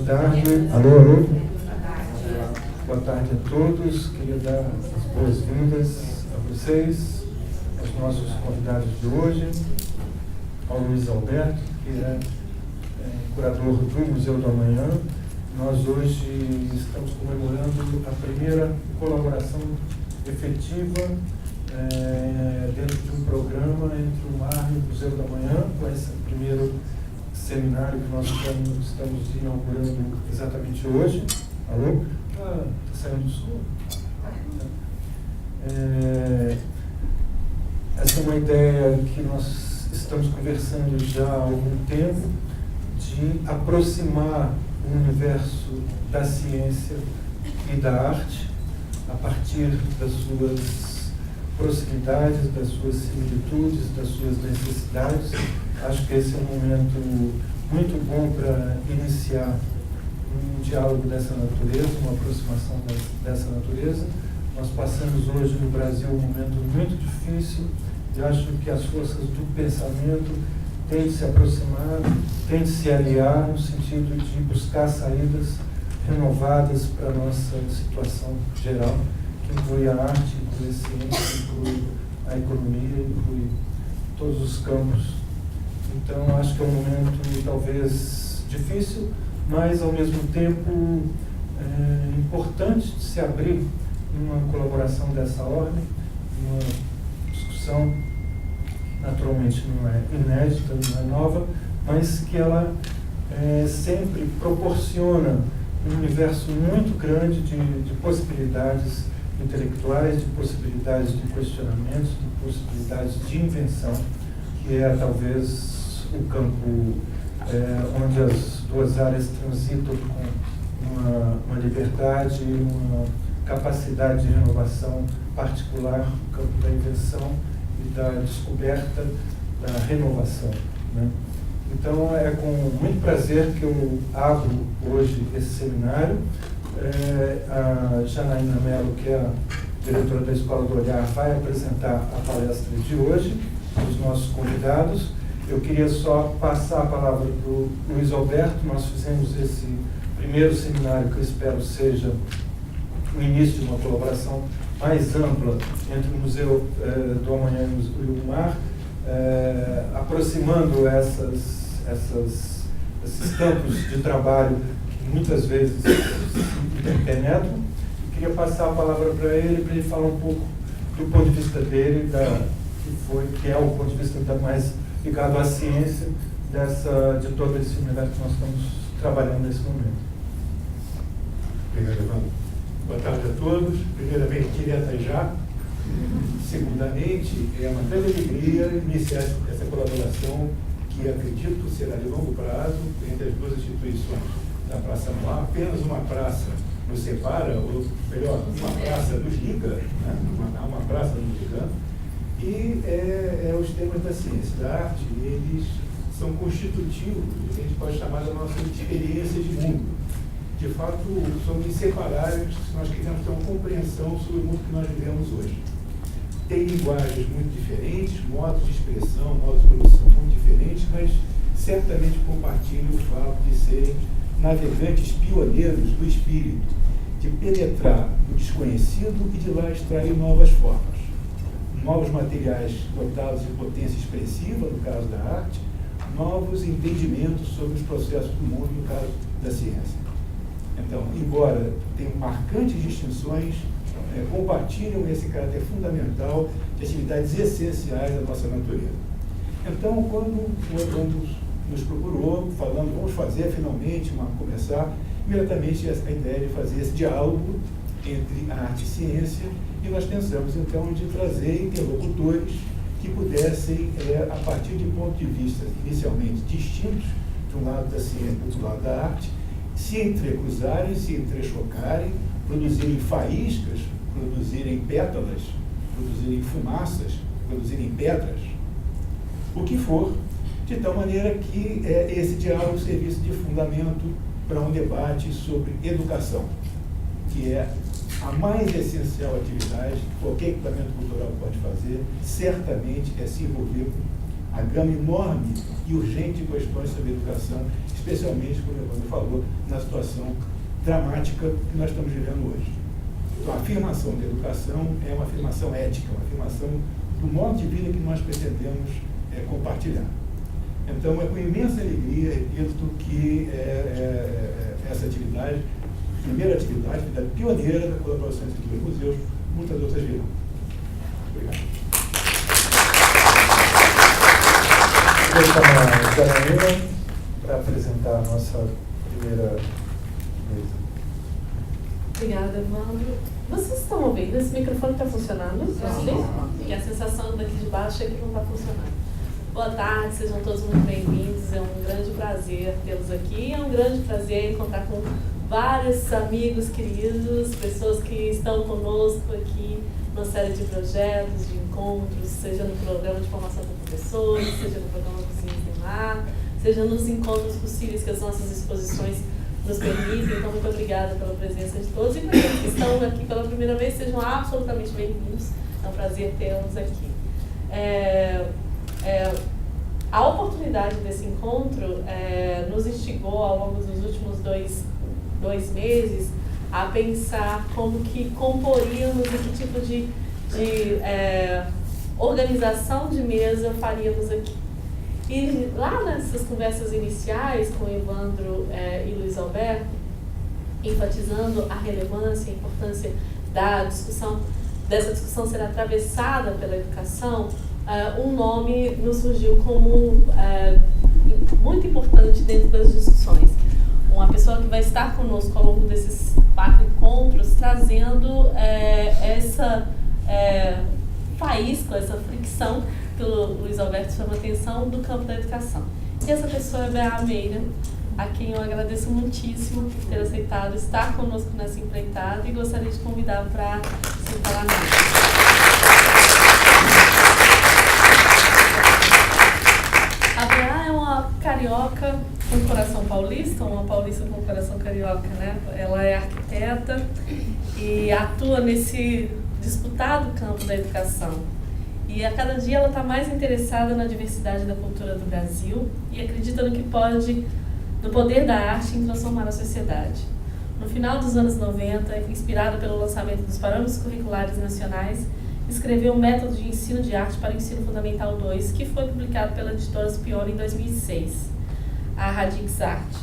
Boa tarde. Alô, alô. Boa tarde a todos. Queria dar as boas-vindas a vocês, aos nossos convidados de hoje, ao Luiz Alberto, que é curador do Museu do Amanhã. Nós hoje estamos comemorando a primeira colaboração efetiva dentro de um programa entre o MAR e o Museu do Amanhã, com esse primeiro seminário que nós estamos inaugurando exatamente hoje. Alô? Está saindo do som? Essa é uma ideia que nós estamos conversando já há algum tempo, de aproximar o universo da ciência e da arte a partir das suas proximidades, das suas similitudes, das suas necessidades. Acho que esse é um momento muito bom para iniciar um diálogo dessa natureza, uma aproximação dessa natureza. Nós passamos hoje no Brasil um momento muito difícil e acho que as forças do pensamento têm de se aproximar, têm de se aliar no sentido de buscar saídas renovadas para a nossa situação geral, que inclui a arte, inclui a ciência, inclui a economia, inclui todos os campos. Então, acho que é um momento talvez difícil, mas ao mesmo tempo importante de se abrir uma colaboração dessa ordem, uma discussão naturalmente não é inédita, não é nova, mas que ela sempre proporciona um universo muito grande de possibilidades intelectuais, de possibilidades de questionamentos, de possibilidades de invenção, que é talvez o campo onde as duas áreas transitam com uma liberdade, uma capacidade de renovação particular, o campo da invenção e da descoberta, da renovação, né? Então, é com muito prazer que eu abro hoje esse seminário. A Janaína Mello, que é a diretora da Escola do Olhar, vai apresentar a palestra de hoje, os nossos convidados. Eu queria só passar a palavra para o Luiz Alberto. Nós fizemos esse primeiro seminário, que eu espero seja o início de uma colaboração mais ampla entre o Museu do Amanhã e o MAR, aproximando esses campos de trabalho que muitas vezes penetram. Eu queria passar a palavra para ele falar um pouco do ponto de vista dele, que é o ponto de vista mais ligado à ciência de todo esse universo que nós estamos trabalhando nesse momento. Obrigado, Evandro. Boa tarde a todos. Primeiramente, direto já. Segundamente, é uma grande alegria iniciar essa colaboração que acredito será de longo prazo entre as duas instituições da Praça Mauá. Apenas uma praça nos separa, ou melhor, uma praça nos liga, né? uma praça nos ligando. E os temas da ciência, da arte, eles são constitutivos, a gente pode chamar da nossa experiência de mundo. De fato, são inseparáveis se nós quisermos ter uma compreensão sobre o mundo que nós vivemos hoje. Tem linguagens muito diferentes, modos de expressão, modos de produção muito diferentes, mas certamente compartilham o fato de serem navegantes pioneiros do espírito, de penetrar no desconhecido e de lá extrair novas formas, novos materiais dotados de potência expressiva, no caso da arte, novos entendimentos sobre os processos do mundo, no caso da ciência. Então, embora tenham marcantes distinções, compartilham esse caráter fundamental de atividades essenciais da nossa natureza. Então, quando o Evandro nos procurou, falando, vamos fazer finalmente, começar, imediatamente a ideia de fazer esse diálogo entre a arte e ciência, e nós pensamos, então, de trazer interlocutores que pudessem, a partir de pontos de vista inicialmente distintos, de um lado da ciência e do outro lado da arte, se entrecruzarem, se entrechocarem, produzirem faíscas, produzirem pétalas, produzirem fumaças, produzirem pedras, o que for, de tal maneira que esse diálogo servisse de fundamento para um debate sobre educação, que é a mais essencial atividade que qualquer equipamento cultural pode fazer, certamente é se envolver a gama enorme e urgente de questões sobre educação, especialmente, como o Evandro falou, na situação dramática que nós estamos vivendo hoje. Então, a afirmação da educação é uma afirmação ética, uma afirmação do modo de vida que nós pretendemos compartilhar. Então, é com imensa alegria, repito, que essa atividade, primeira atividade pioneira da colaboração entre os dois museus, muitas outras virão. Obrigado. Vou chamar a Janaína para apresentar a nossa primeira mesa. Obrigada, Evandro. Vocês estão ouvindo? Esse microfone está funcionando? Sim. E a sensação daqui de baixo é que não está funcionando. Boa tarde, sejam todos muito bem-vindos. É um grande prazer tê-los aqui. É um grande prazer encontrar com vários amigos queridos, pessoas que estão conosco aqui numa série de projetos, de encontros, seja no programa de formação para professores, seja no programa Cozinhas do Mar, seja nos encontros possíveis que as nossas exposições nos permitem. Então, muito obrigada pela presença de todos. E para aqueles que estão aqui pela primeira vez, sejam absolutamente bem-vindos. É um prazer tê-los aqui. A oportunidade desse encontro nos instigou ao longo dos últimos dois meses a pensar como que comporíamos e que tipo de organização de mesa faríamos aqui. E lá nessas conversas iniciais com o Evandro e Luiz Alberto, enfatizando a relevância e a importância dessa discussão ser atravessada pela educação, um nome nos surgiu como muito importante dentro das discussões. Uma pessoa que vai estar conosco ao longo desses 4 encontros, trazendo essa faísca, essa fricção que o Luiz Alberto chama atenção do campo da educação. E essa pessoa é a Bea Meira, a quem eu agradeço muitíssimo por ter aceitado estar conosco nessa empreitada e gostaria de convidar para sentar à mesa. A Bea é uma carioca com coração paulista, uma paulista com coração carioca, né? Ela é arquiteta e atua nesse disputado campo da educação. E a cada dia ela está mais interessada na diversidade da cultura do Brasil e acredita no poder da arte em transformar a sociedade. No final dos anos 90, inspirada pelo lançamento dos Parâmetros Curriculares Nacionais, escreveu um método de ensino de arte para o ensino fundamental 2, que foi publicado pela editora Spion em 2006, a Radix Arte.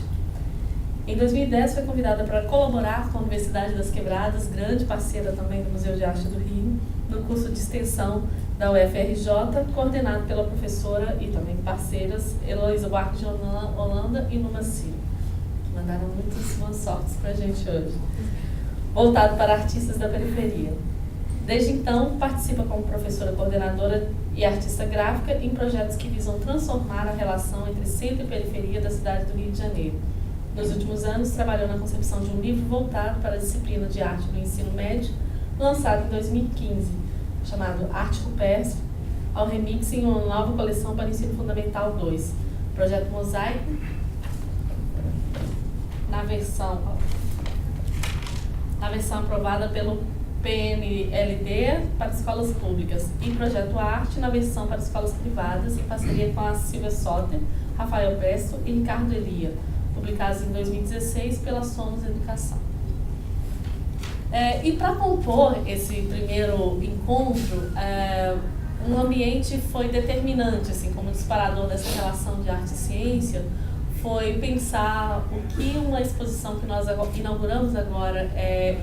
Em 2010, foi convidada para colaborar com a Universidade das Quebradas, grande parceira também do Museu de Arte do Rio, no curso de extensão da UFRJ, coordenado pela professora e também parceiras Heloísa Buarque de Holanda e Numa Ciro, que mandaram muitas boas sortes para a gente hoje. Voltado para artistas da periferia. Desde então, participa como professora coordenadora e artista gráfica em projetos que visam transformar a relação entre centro e periferia da cidade do Rio de Janeiro. Nos últimos anos, trabalhou na concepção de um livro voltado para a disciplina de arte do ensino médio, lançado em 2015, chamado Arte Rupestre, ao remix em uma nova coleção para o ensino fundamental 2, projeto Mosaico, na versão aprovada pelo PNLD para escolas públicas e Projeto Arte na versão para escolas privadas, em parceria com a Silvia Soter, Rafael Presto e Ricardo Elia, publicados em 2016 pela Somos Educação. E para compor esse primeiro encontro, um ambiente foi determinante, assim, como disparador dessa relação de arte e ciência, foi pensar o que uma exposição que nós inauguramos agora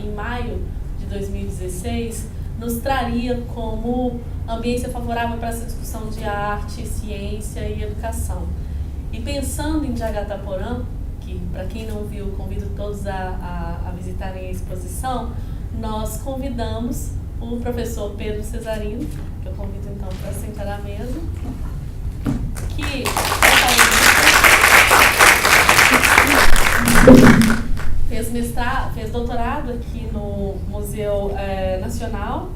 em maio de 2016 nos traria como ambiência favorável para essa discussão de arte, ciência e educação. E pensando em Jagataporã, que para quem não viu, convido todos a visitarem a exposição, nós convidamos o professor Pedro Cesarino, que eu convido então para sentar à mesa, que fez doutorado aqui no Museu Nacional,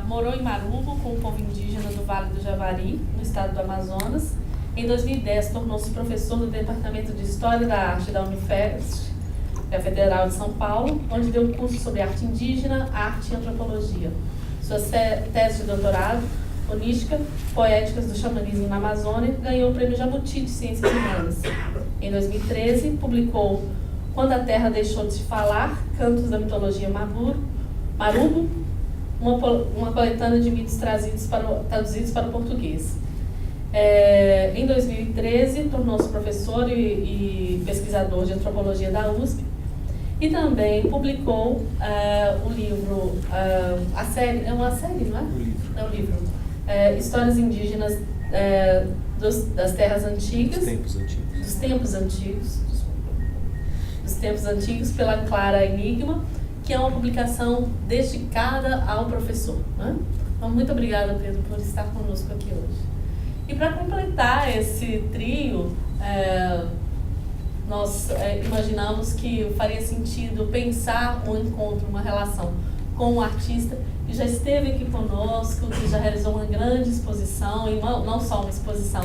morou em Marubo com o povo indígena do Vale do Javari, no estado do Amazonas. Em 2010, tornou-se professor do Departamento de História da Arte da Unifesp, Federal de São Paulo, onde deu curso sobre arte indígena, arte e antropologia. Sua tese de doutorado Onística, Poéticas do Xamanismo na Amazônia, ganhou o Prêmio Jabuti de Ciências Humanas. Em 2013, publicou Quando a Terra Deixou de Se Falar, Cantos da Mitologia Marubo, uma coletânea de mitos traduzidos para o português. Em 2013, tornou-se professor e pesquisador de antropologia da USP e também publicou o livro, a série, é uma série, não é? É um livro. Histórias Indígenas das Terras Antigas. Dos Tempos Antigos, pela Clara Enigma, que é uma publicação dedicada ao professor. Né? Então, muito obrigada, Pedro, por estar conosco aqui hoje. E para completar esse trio, nós imaginamos que faria sentido pensar um encontro, uma relação com um artista que já esteve aqui conosco, que já realizou uma grande exposição, e não só uma exposição,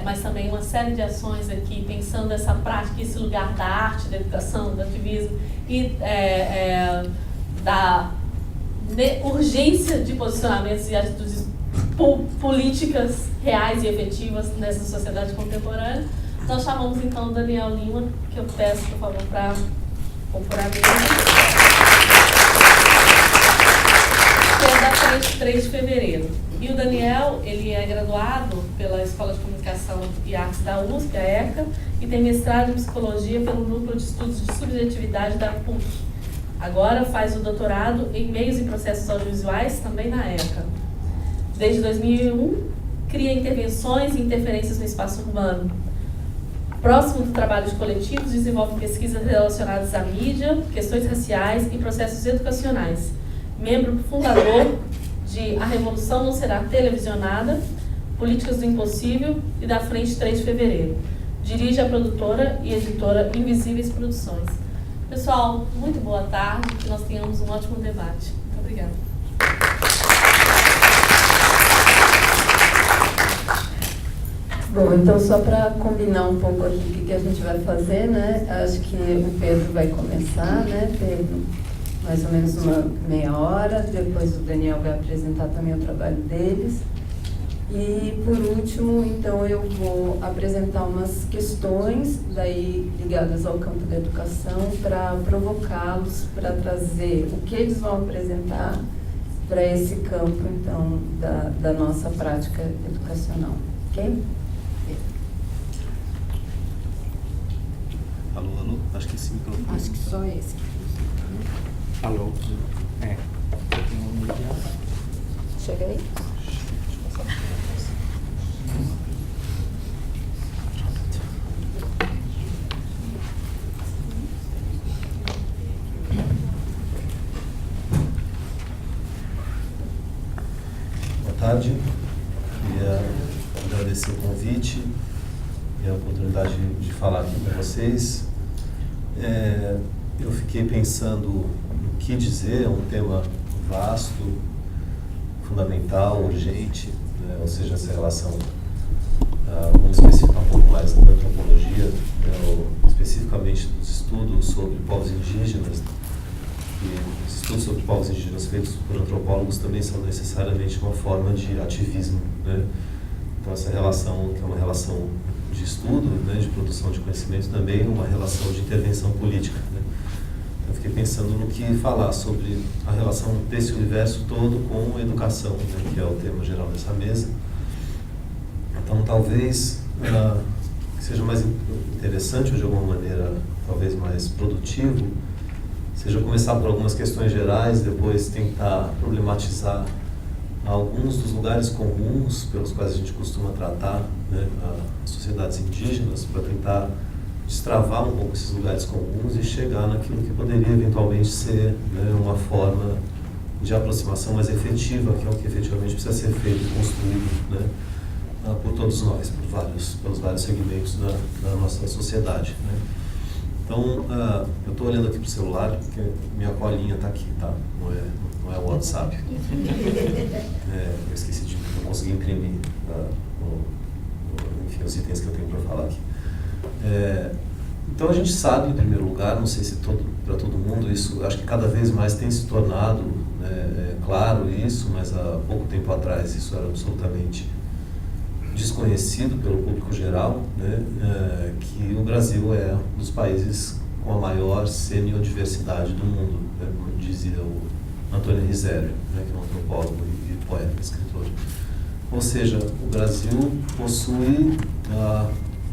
mas também uma série de ações aqui, pensando essa prática, esse lugar da arte, da educação, do ativismo e da urgência de posicionamentos e atitudes políticas reais e efetivas nessa sociedade contemporânea. Nós chamamos então o Daniel Lima, que eu peço, por favor, para compor a mesa, que é da frente 3 de fevereiro. E o Daniel, ele é graduado pela Escola de Comunicação e Artes da USP, a ECA, e tem mestrado em Psicologia pelo Núcleo de Estudos de Subjetividade da PUC. Agora faz o doutorado em Meios e Processos Audiovisuais, também na ECA. Desde 2001, cria intervenções e interferências no espaço urbano. Próximo do trabalho de coletivos, desenvolve pesquisas relacionadas à mídia, questões raciais e processos educacionais. Membro fundador de A Revolução Não Será Televisionada, Políticas do Impossível e da Frente 3 de Fevereiro. Dirige a produtora e editora Invisíveis Produções. Pessoal, muito boa tarde, que nós tenhamos um ótimo debate. Muito obrigada. Bom, então só para combinar um pouco aqui o que a gente vai fazer, né? Acho que o Pedro vai começar, né? Pedro, mais ou menos uma meia hora, depois o Daniel vai apresentar também o trabalho deles. E por último, então eu vou apresentar umas questões daí ligadas ao campo da educação para provocá-los, para trazer o que eles vão apresentar para esse campo, então, da nossa prática educacional. Ok? Alô, alô? Acho que esse microfone. Acho que só esse. Alô? Chega aí. Boa tarde. Queria agradecer o convite e a oportunidade de falar aqui com vocês. Eu fiquei pensando no que dizer, é um tema vasto, fundamental, urgente, né? Ou seja, essa relação, vamos especificar um pouco mais da antropologia, né? Especificamente dos estudos sobre povos indígenas. E os estudos sobre povos indígenas feitos por antropólogos também são necessariamente uma forma de ativismo, né? Então essa relação, que é uma relação de estudo, né, de produção de conhecimento, também é uma relação de intervenção política, né? Eu fiquei pensando no que falar sobre a relação desse universo todo com a educação, né, que é o tema geral dessa mesa. Então talvez que seja mais interessante, ou de alguma maneira talvez mais produtivo, seja começar por algumas questões gerais, depois tentar problematizar alguns dos lugares comuns pelos quais a gente costuma tratar, né, as sociedades indígenas, para tentar destravar um pouco esses lugares comuns e chegar naquilo que poderia eventualmente ser, né, uma forma de aproximação mais efetiva, que é o que efetivamente precisa ser feito e construído, né, por todos nós, pelos vários segmentos da nossa sociedade, né. Então, eu estou olhando aqui para o celular, porque minha colinha está aqui, tá? Não é o WhatsApp. Eu esqueci de não conseguir imprimir enfim, os itens que eu tenho para falar aqui. Então a gente sabe, em primeiro lugar, não sei se para todo mundo, isso acho que cada vez mais tem se tornado claro isso, mas há pouco tempo atrás isso era absolutamente desconhecido pelo público geral, né, que o Brasil é um dos países com a maior semiodiversidade do mundo, né, como dizia o Antônio Risério, né, que é um antropólogo e poeta, escritor. Ou seja, o Brasil possui,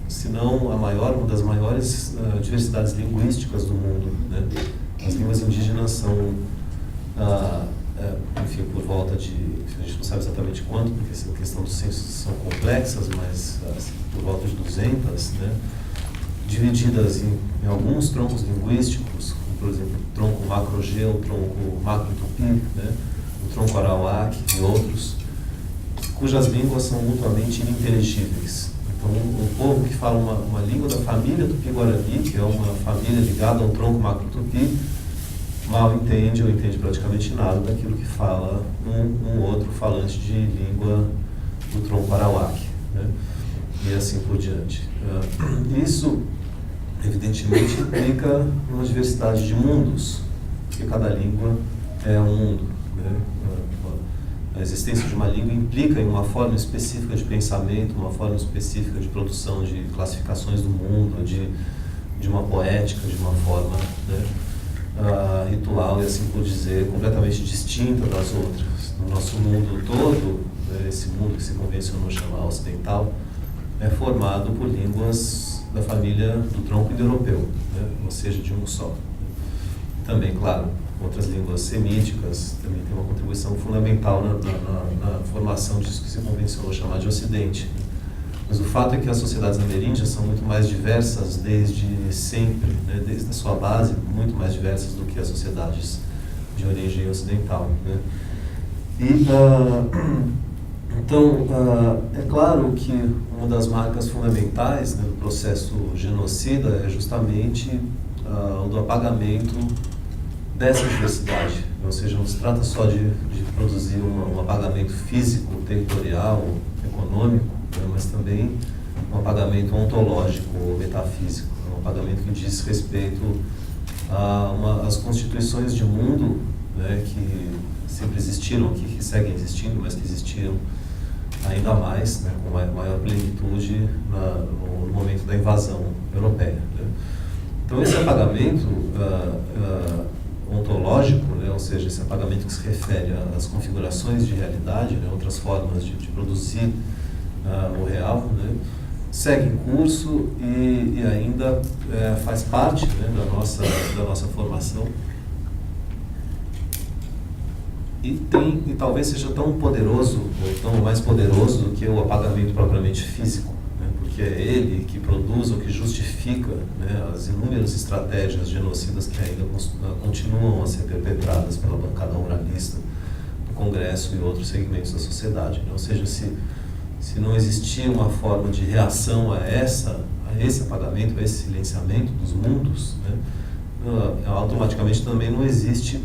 se não a maior, uma das maiores diversidades linguísticas do mundo, né? As línguas indígenas são, enfim, por volta de, a gente não sabe exatamente quanto, porque a questão dos censos são complexas, mas assim, por volta de 200, né? Divididas em alguns troncos linguísticos, como, por exemplo, o tronco macro-G, o tronco macro-tupi, né? O tronco arawak e outros, cujas línguas são mutuamente ininteligíveis. Então, o povo que fala uma língua da família Tupi-Guarani, que é uma família ligada ao tronco macro-tupi, mal entende ou entende praticamente nada daquilo que fala um outro falante de língua do tronco arawak, né? E assim por diante. Isso, evidentemente, implica uma diversidade de mundos, porque cada língua é um mundo, né? A existência de uma língua implica em uma forma específica de pensamento, uma forma específica de produção de classificações do mundo, de uma poética, de uma forma, né, ritual e assim por dizer, completamente distinta das outras. No nosso mundo todo, né, esse mundo que se convencionou chamar ocidental, é formado por línguas da família do tronco indo-europeu, né, ou seja, de um só. Também, claro, outras línguas semíticas também têm uma contribuição fundamental na formação disso que se convencionou chamar de Ocidente. Mas o fato é que as sociedades ameríndias são muito mais diversas desde sempre, né? Desde a sua base, muito mais diversas do que as sociedades de origem ocidental, né? E, então, é claro que uma das marcas fundamentais, né, do processo genocida é justamente o do apagamento dessa diversidade, ou seja, não se trata só de produzir um apagamento físico, territorial, econômico, né, mas também um apagamento ontológico ou metafísico, um apagamento que diz respeito às constituições de mundo, né, que sempre existiram aqui, que seguem existindo, mas que existiram ainda mais, né, com maior plenitude no momento da invasão europeia, né. Então esse apagamento ontológico, né, ou seja, esse apagamento que se refere às configurações de realidade, né, outras formas de produzir o real, né, segue em curso e ainda faz parte, né, da nossa formação e talvez seja tão poderoso ou tão mais poderoso do que o apagamento propriamente físico, né, porque é ele que produz ou que justifica, né, as inúmeras estratégias genocidas que ainda continuam a ser perpetradas pela bancada ruralista do Congresso e outros segmentos da sociedade, né? Ou seja, se não existir uma forma de reação a esse apagamento, a esse silenciamento dos mundos, né, automaticamente também não existe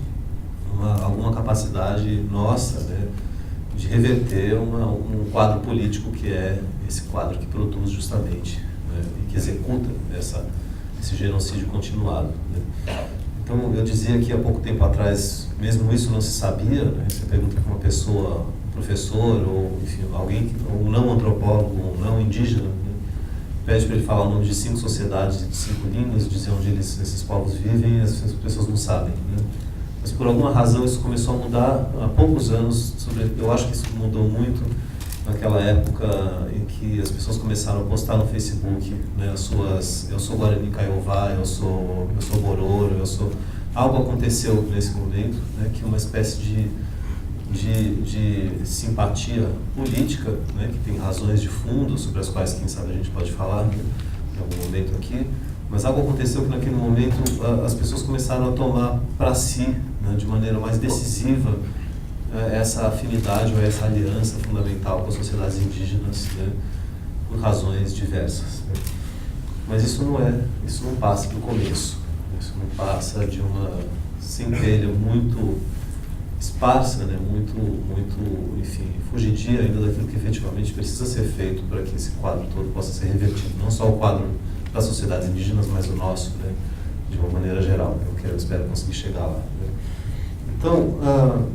alguma capacidade nossa, né, de reverter um quadro político que é esse quadro que produz justamente, né, e que executa esse genocídio continuado, né. Então, eu dizia que há pouco tempo atrás, mesmo isso não se sabia, né, você pergunta para uma pessoa, um professor, ou enfim, alguém, um não antropólogo, um não indígena, né, pede para ele falar o nome de 5 sociedades e de 5 línguas, dizer onde esses povos vivem, e as pessoas não sabem, né. Mas por alguma razão isso começou a mudar há poucos anos. Eu acho que isso mudou muito naquela época em que as pessoas começaram a postar no Facebook, né, eu sou Guarani Kaiowá, eu sou Bororo, algo aconteceu nesse momento, né, que uma espécie de simpatia política, né, que tem razões de fundo sobre as quais, quem sabe, a gente pode falar, né, em algum momento aqui. Mas algo aconteceu que naquele momento as pessoas começaram a tomar para si, né, de maneira mais decisiva, essa afinidade ou essa aliança fundamental com as sociedades indígenas, né, por razões diversas, né. Mas isso não passa do começo, isso não passa de uma centelha muito esparsa, né, muito, enfim, fugidia ainda daquilo que efetivamente precisa ser feito para que esse quadro todo possa ser revertido. Não só o quadro das sociedades indígenas, mas o nosso, né, de uma maneira geral. Eu espero conseguir chegar lá. Né? Então,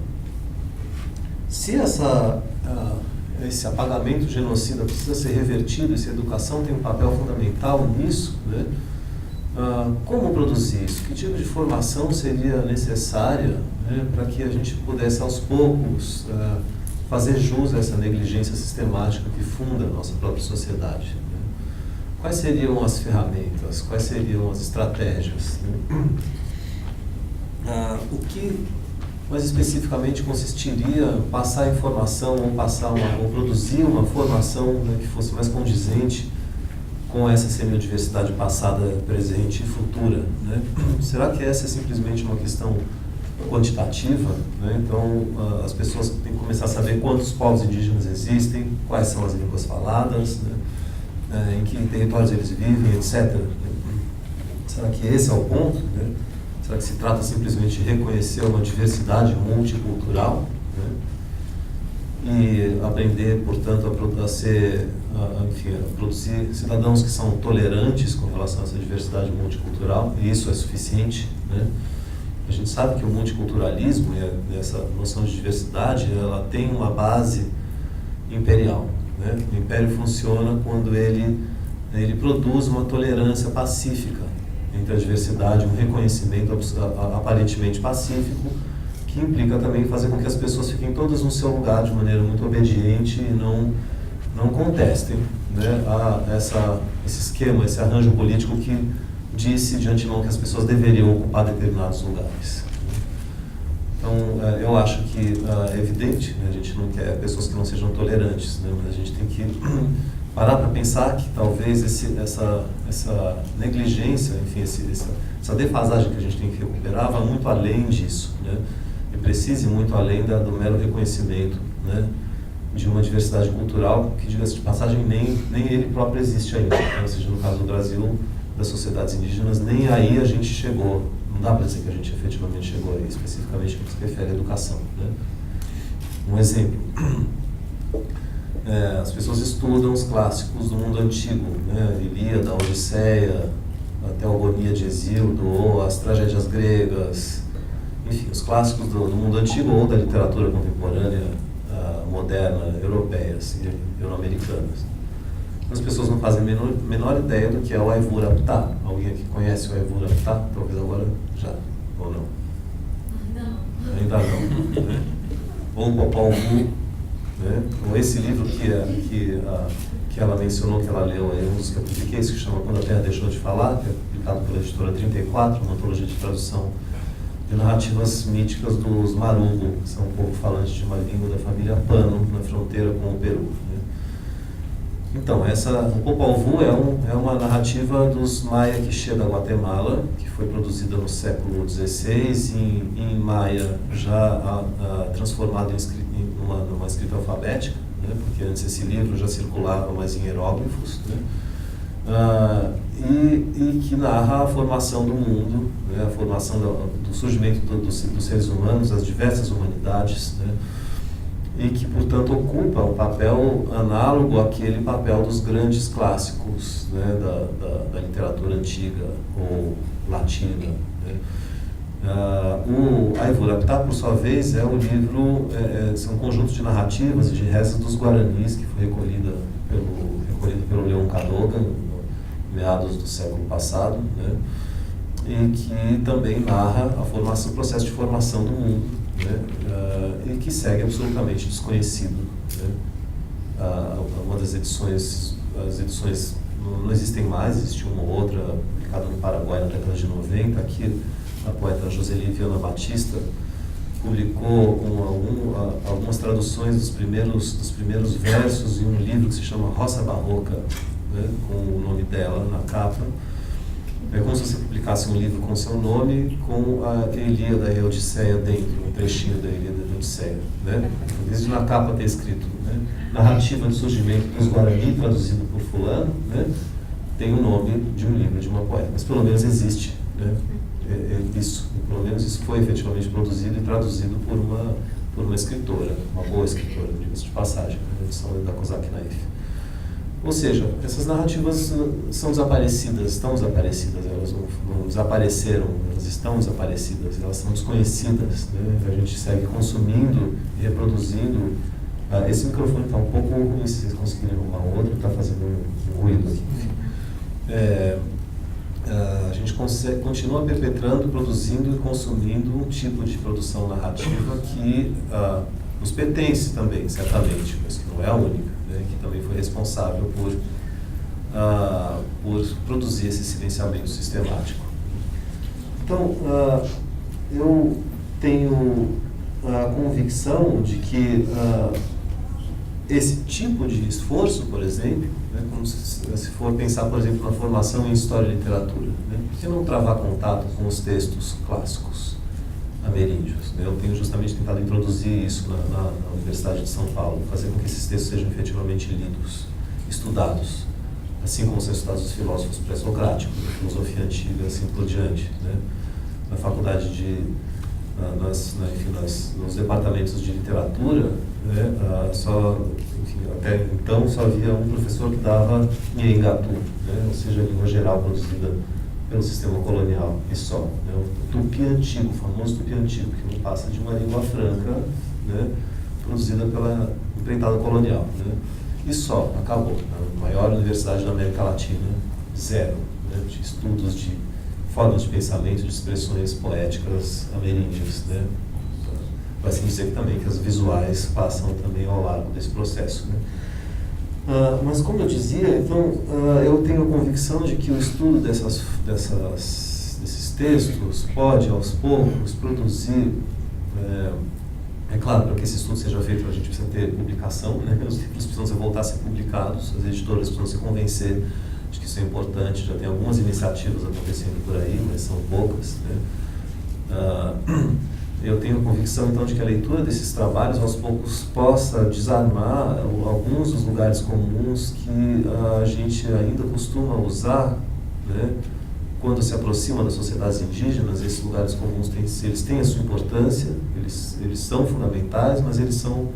se esse apagamento genocida precisa ser revertido, e se a educação tem um papel fundamental nisso, né, como produzir isso? Que tipo de formação seria necessária, né, para que a gente pudesse, aos poucos, fazer jus a essa negligência sistemática que funda a nossa própria sociedade? Né? Quais seriam as ferramentas? Quais seriam as estratégias? Né? O que, mais especificamente, consistiria passar informação ou produzir uma formação, né, que fosse mais condizente com essa semiodiversidade passada, presente e futura? Né? Será que essa é simplesmente uma questão quantitativa? Né? Então, as pessoas têm que começar a saber quantos povos indígenas existem, quais são as línguas faladas, né? Em que territórios eles vivem, etc. Será que esse é o ponto? Né? Será que se trata simplesmente de reconhecer uma diversidade multicultural, né? E aprender, portanto, a produzir cidadãos que são tolerantes com relação a essa diversidade multicultural, e isso é suficiente? Né? A gente sabe que o multiculturalismo e essa noção de diversidade, ela tem uma base imperial. Né? O império funciona quando ele produz uma tolerância pacífica entre a diversidade, um reconhecimento aparentemente pacífico, que implica também fazer com que as pessoas fiquem todas no seu lugar de maneira muito obediente e não contestem, né, esse esquema, esse arranjo político que disse de antemão que as pessoas deveriam ocupar determinados lugares. Então, eu acho que é evidente, né, a gente não quer pessoas que não sejam tolerantes, né, mas a gente tem que parar para pensar que talvez essa negligência, enfim, essa defasagem que a gente tem que recuperar vá muito além disso, né, e precise muito além do mero reconhecimento, né, de uma diversidade cultural que, diga-se de passagem, nem ele próprio existe ainda. Né? Ou seja, no caso do Brasil, das sociedades indígenas, nem aí a gente chegou. Não dá para dizer que a gente efetivamente chegou aí, especificamente no que se refere à educação. Né? Um exemplo. As pessoas estudam os clássicos do mundo antigo, né? Ilíada, Odisseia, até a Agonia de Hesíodo, ou as tragédias gregas, enfim, os clássicos do mundo antigo ou da literatura contemporânea, moderna, europeias e euro-americanas. As pessoas não fazem a menor ideia do que é o Aivur Aptar. Alguém aqui conhece o Aivur Aptar? Talvez agora já, ou não? Não. Ainda não. Né? Ou o Popol Vuh, né? Ou esse livro que ela mencionou, que ela leu, um dos que eu publiquei, que se chama Quando a Terra Deixou de Falar, que é publicado pela editora 34, uma antologia de tradução de narrativas míticas dos Marubo, que são um povo falante de uma língua da família Pano, na fronteira com o Peru. Né? Então, o Popol Vuh é uma narrativa dos Maya Quiché da Guatemala, que foi produzida no século XVI, em Maya, já transformado numa escrita alfabética, né? Porque antes esse livro já circulava mais em hieróglifos, né? E que narra a formação do mundo, né, a formação do surgimento dos seres humanos, das diversas humanidades, né, e que, portanto, ocupa um papel análogo àquele papel dos grandes clássicos, né, da literatura antiga ou latina. Né. O Aivur Aptar, por sua vez, é um livro, são um conjunto de narrativas e de rezas dos Guaranis, que foi recolhido pelo Leon Cadogan, meados do século passado, né, e que também narra o processo de formação do mundo, né, e que segue absolutamente desconhecido. Né. Uma das edições, as edições não existem mais, existe uma ou outra publicada no Paraguai na década de 90, aqui a poeta Joseli Viana Batista publicou algumas traduções dos primeiros versos em um livro que se chama Roça Barroca, né, com o nome dela na capa. É como se você publicasse um livro com o seu nome, com a Ilíada e a Odisseia dentro, um trechinho da Ilíada e da Odisseia. Né? Desde na capa ter escrito, né, narrativa do surgimento dos Guarani, traduzido por fulano, né, tem o nome de um livro, de uma poeta, mas pelo menos existe. Né? Pelo menos isso foi efetivamente produzido e traduzido por uma escritora, uma boa escritora, diga-se de passagem, a edição da Kozak Naif. Ou seja, essas narrativas são desaparecidas, estão desaparecidas, elas não desapareceram, elas estão desaparecidas, elas são desconhecidas, né? A gente segue consumindo e reproduzindo. Esse microfone está um pouco ruim, se vocês conseguirem arrumar outro, está fazendo um ruído aqui. A gente continua perpetrando, produzindo e consumindo um tipo de produção narrativa que nos pertence também, certamente, mas que não é a única, né, que também foi responsável por produzir esse silenciamento sistemático. Então, eu tenho a convicção de que esse tipo de esforço, por exemplo, né, como se for pensar, por exemplo, na formação em História e Literatura, né, por que não travar contato com os textos clássicos ameríndios? Né? Eu tenho justamente tentado introduzir isso na Universidade de São Paulo, fazer com que esses textos sejam efetivamente lidos, estudados, assim como são estudados os filósofos pré-socráticos, a filosofia antiga, assim por diante. Né? Na faculdade nos departamentos de literatura, né, até então só havia um professor que dava Nhengatu, né, ou seja, a língua geral produzida pelo sistema colonial, e só. Né, o tupi antigo, o famoso tupi antigo, que não passa de uma língua franca, né, produzida pela empreitada colonial. Né, e só, acabou. A maior universidade da América Latina, zero, né, de estudos de formas de pensamento, de expressões poéticas ameríndias, né? Vai se dizer também que as visuais passam também ao largo desse processo, né? Mas como eu dizia, então, eu tenho a convicção de que o estudo desses textos pode, aos poucos, produzir, é claro, para que esse estudo seja feito, a gente precisa ter publicação, né? Os livros precisam voltar a ser publicados, as editoras precisam se convencer. Acho que isso é importante, já tem algumas iniciativas acontecendo por aí, mas são poucas, né? Eu tenho a convicção, então, de que a leitura desses trabalhos, aos poucos, possa desarmar alguns dos lugares comuns que a gente ainda costuma usar, né? Quando se aproxima das sociedades indígenas. Esses lugares comuns eles têm a sua importância, eles são fundamentais, mas eles são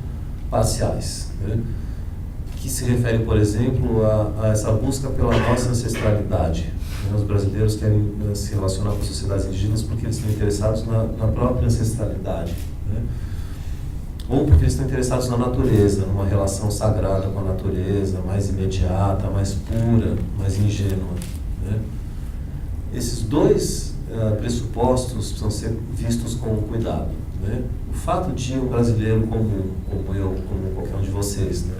parciais, né? Que se refere, por exemplo, a essa busca pela nossa ancestralidade. Os brasileiros querem se relacionar com as sociedades indígenas porque eles estão interessados na própria ancestralidade, né? Ou porque eles estão interessados na natureza, numa relação sagrada com a natureza, mais imediata, mais pura, mais ingênua, né? Esses dois pressupostos precisam ser vistos com cuidado, né? O fato de um brasileiro comum, como eu, como qualquer um de vocês, né,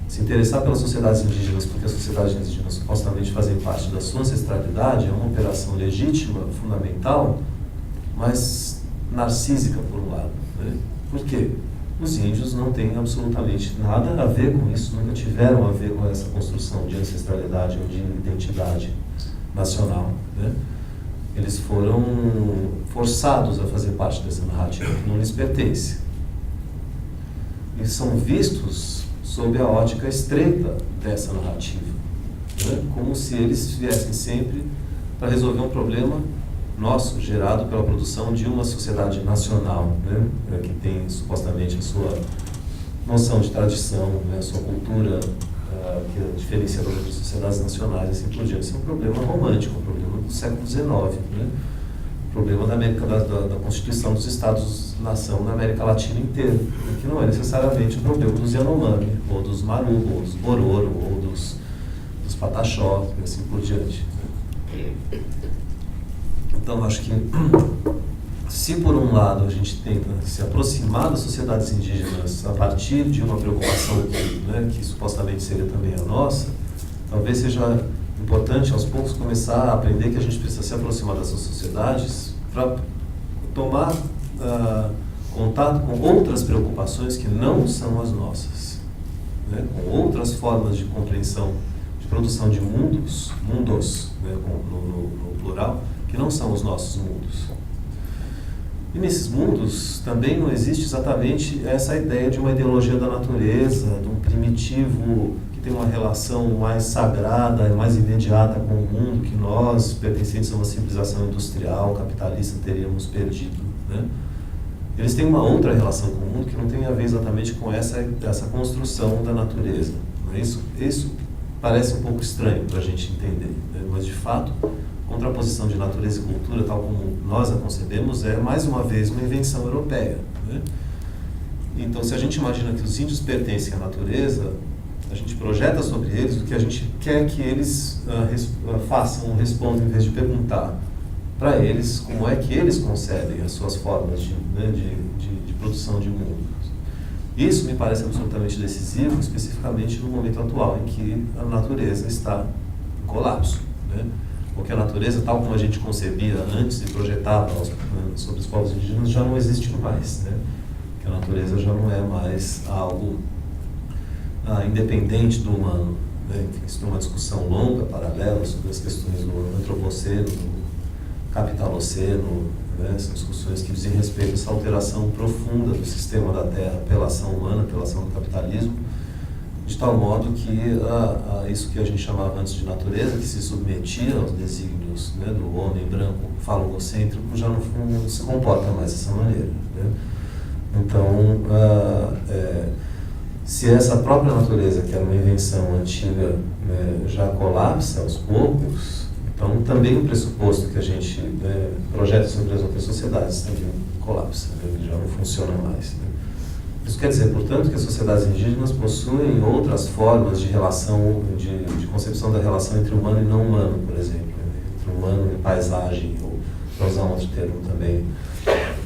se interessar pelas sociedades indígenas, porque as sociedades indígenas supostamente fazem parte da sua ancestralidade, é uma operação legítima, fundamental, mas narcísica, por um lado, né? Por quê? Os índios não têm absolutamente nada a ver com isso, nunca tiveram a ver com essa construção de ancestralidade ou de identidade nacional, né? Eles foram forçados a fazer parte dessa narrativa que não lhes pertence. E são vistos sob a ótica estreita dessa narrativa, né? Como se eles viessem sempre para resolver um problema nosso, gerado pela produção de uma sociedade nacional, né? Que tem supostamente a sua noção de tradição, né? A sua cultura, que é diferenciadora das sociedades nacionais, assim por diante. Isso é um problema romântico, um problema do século XIX, né? Problema da Constituição dos Estados-nação na América Latina inteira, que não é necessariamente o problema dos Yanomami, ou dos Marubo, ou dos Bororo, ou dos Pataxó, e assim por diante. Então, acho que, se por um lado a gente tenta se aproximar das sociedades indígenas a partir de uma preocupação que supostamente seria também a nossa, talvez seja importante aos poucos começar a aprender que a gente precisa se aproximar dessas sociedades para tomar contato com outras preocupações que não são as nossas, né? Com outras formas de compreensão, de produção de mundos, né? no plural, que não são os nossos mundos. E nesses mundos também não existe exatamente essa ideia de uma ideologia da natureza, de um primitivo tem uma relação mais sagrada, mais imediata com o mundo, que nós, pertencentes a uma civilização industrial, capitalista, teríamos perdido, né? Eles têm uma outra relação com o mundo que não tem a ver exatamente com essa construção da natureza. Isso parece um pouco estranho para a gente entender, né? Mas, de fato, a contraposição de natureza e cultura, tal como nós a concebemos, é, mais uma vez, uma invenção europeia, né? Então, se a gente imagina que os índios pertencem à natureza, a gente projeta sobre eles o que a gente quer que eles façam, respondam, em vez de perguntar para eles como é que eles concebem as suas formas de produção de mundo. Isso me parece absolutamente decisivo, especificamente no momento atual, em que a natureza está em colapso, né? Porque a natureza, tal como a gente concebia antes e projetava sobre os povos indígenas, já não existe mais, né? Que a natureza já não é mais algo independente do humano, né? Enfim, isso é uma discussão longa, paralela, sobre as questões do antropoceno, do capitaloceno, né? São discussões que dizem respeito a essa alteração profunda do sistema da Terra pela ação humana, pela ação do capitalismo, de tal modo que isso que a gente chamava antes de natureza, que se submetia aos desígnios, né, do homem branco falocêntrico, já não se comporta mais dessa maneira, né? Então, se essa própria natureza, que era uma invenção antiga, né, já colapsa aos poucos, então também o pressuposto que a gente projeta sobre as outras sociedades também colapsa, né, já não funciona mais, né? Isso quer dizer, portanto, que as sociedades indígenas possuem outras formas de relação, de concepção da relação entre humano e não humano, por exemplo, né? Entre humano e paisagem, ou para usar um outro termo também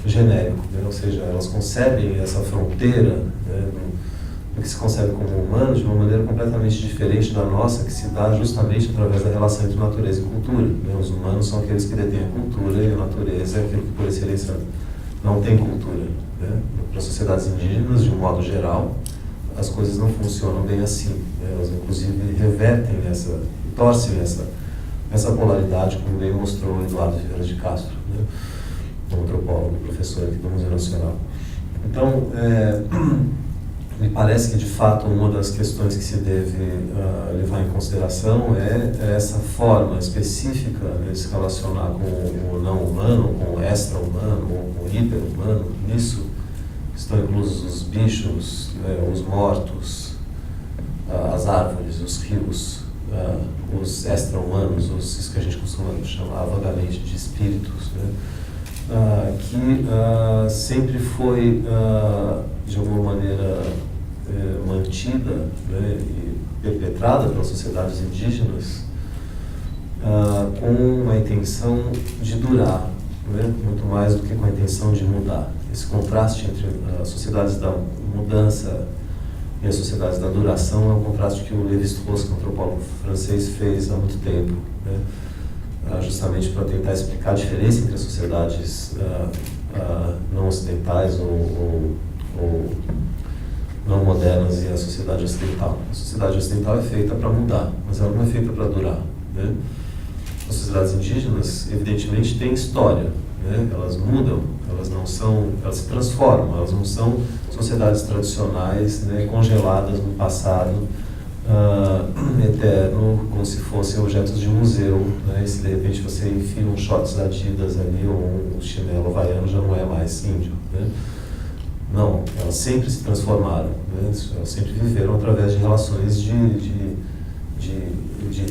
genérico, né? Ou seja, elas concebem essa fronteira, né, do que se concebe como humano de uma maneira completamente diferente da nossa, que se dá justamente através da relação entre natureza e cultura, né? Os humanos são aqueles que detêm a cultura e a natureza é aquilo que, por excelência, não tem cultura, né? Para as sociedades indígenas, de um modo geral, as coisas não funcionam bem assim, né? Elas, inclusive, revertem torcem essa polaridade, como bem mostrou Eduardo Vieira de Castro, né? Um antropólogo, professor aqui do Museu Nacional. Então, me parece que, de fato, uma das questões que se deve levar em consideração é essa forma específica de se relacionar com o não-humano, com o extra-humano, ou com o hiper-humano. Nisso estão inclusos os bichos, os mortos, as árvores, os rios, os extra-humanos, isso que a gente costuma chamar vagamente de espíritos, né? Que sempre foi, de alguma maneira, mantida, né, e perpetrada pelas sociedades indígenas com a intenção de durar, né, muito mais do que com a intenção de mudar. Esse contraste entre as sociedades da mudança e as sociedades da duração é um contraste que o Lévi-Strauss, que é um antropólogo francês, fez há muito tempo, né? Justamente para tentar explicar a diferença entre as sociedades não ocidentais ou não modernas e a sociedade ocidental. A sociedade ocidental é feita para mudar, mas ela não é feita para durar, né? As sociedades indígenas, evidentemente, têm história, né? Elas mudam, elas se transformam, elas não são sociedades tradicionais, né, congeladas no passado, eterno, como se fossem objetos de museu, né? E se de repente você enfia um shorts Adidas ali ou um chinelo havaiano, já não é mais índio, né? Não, elas sempre se transformaram, né? Elas sempre viveram através de relações de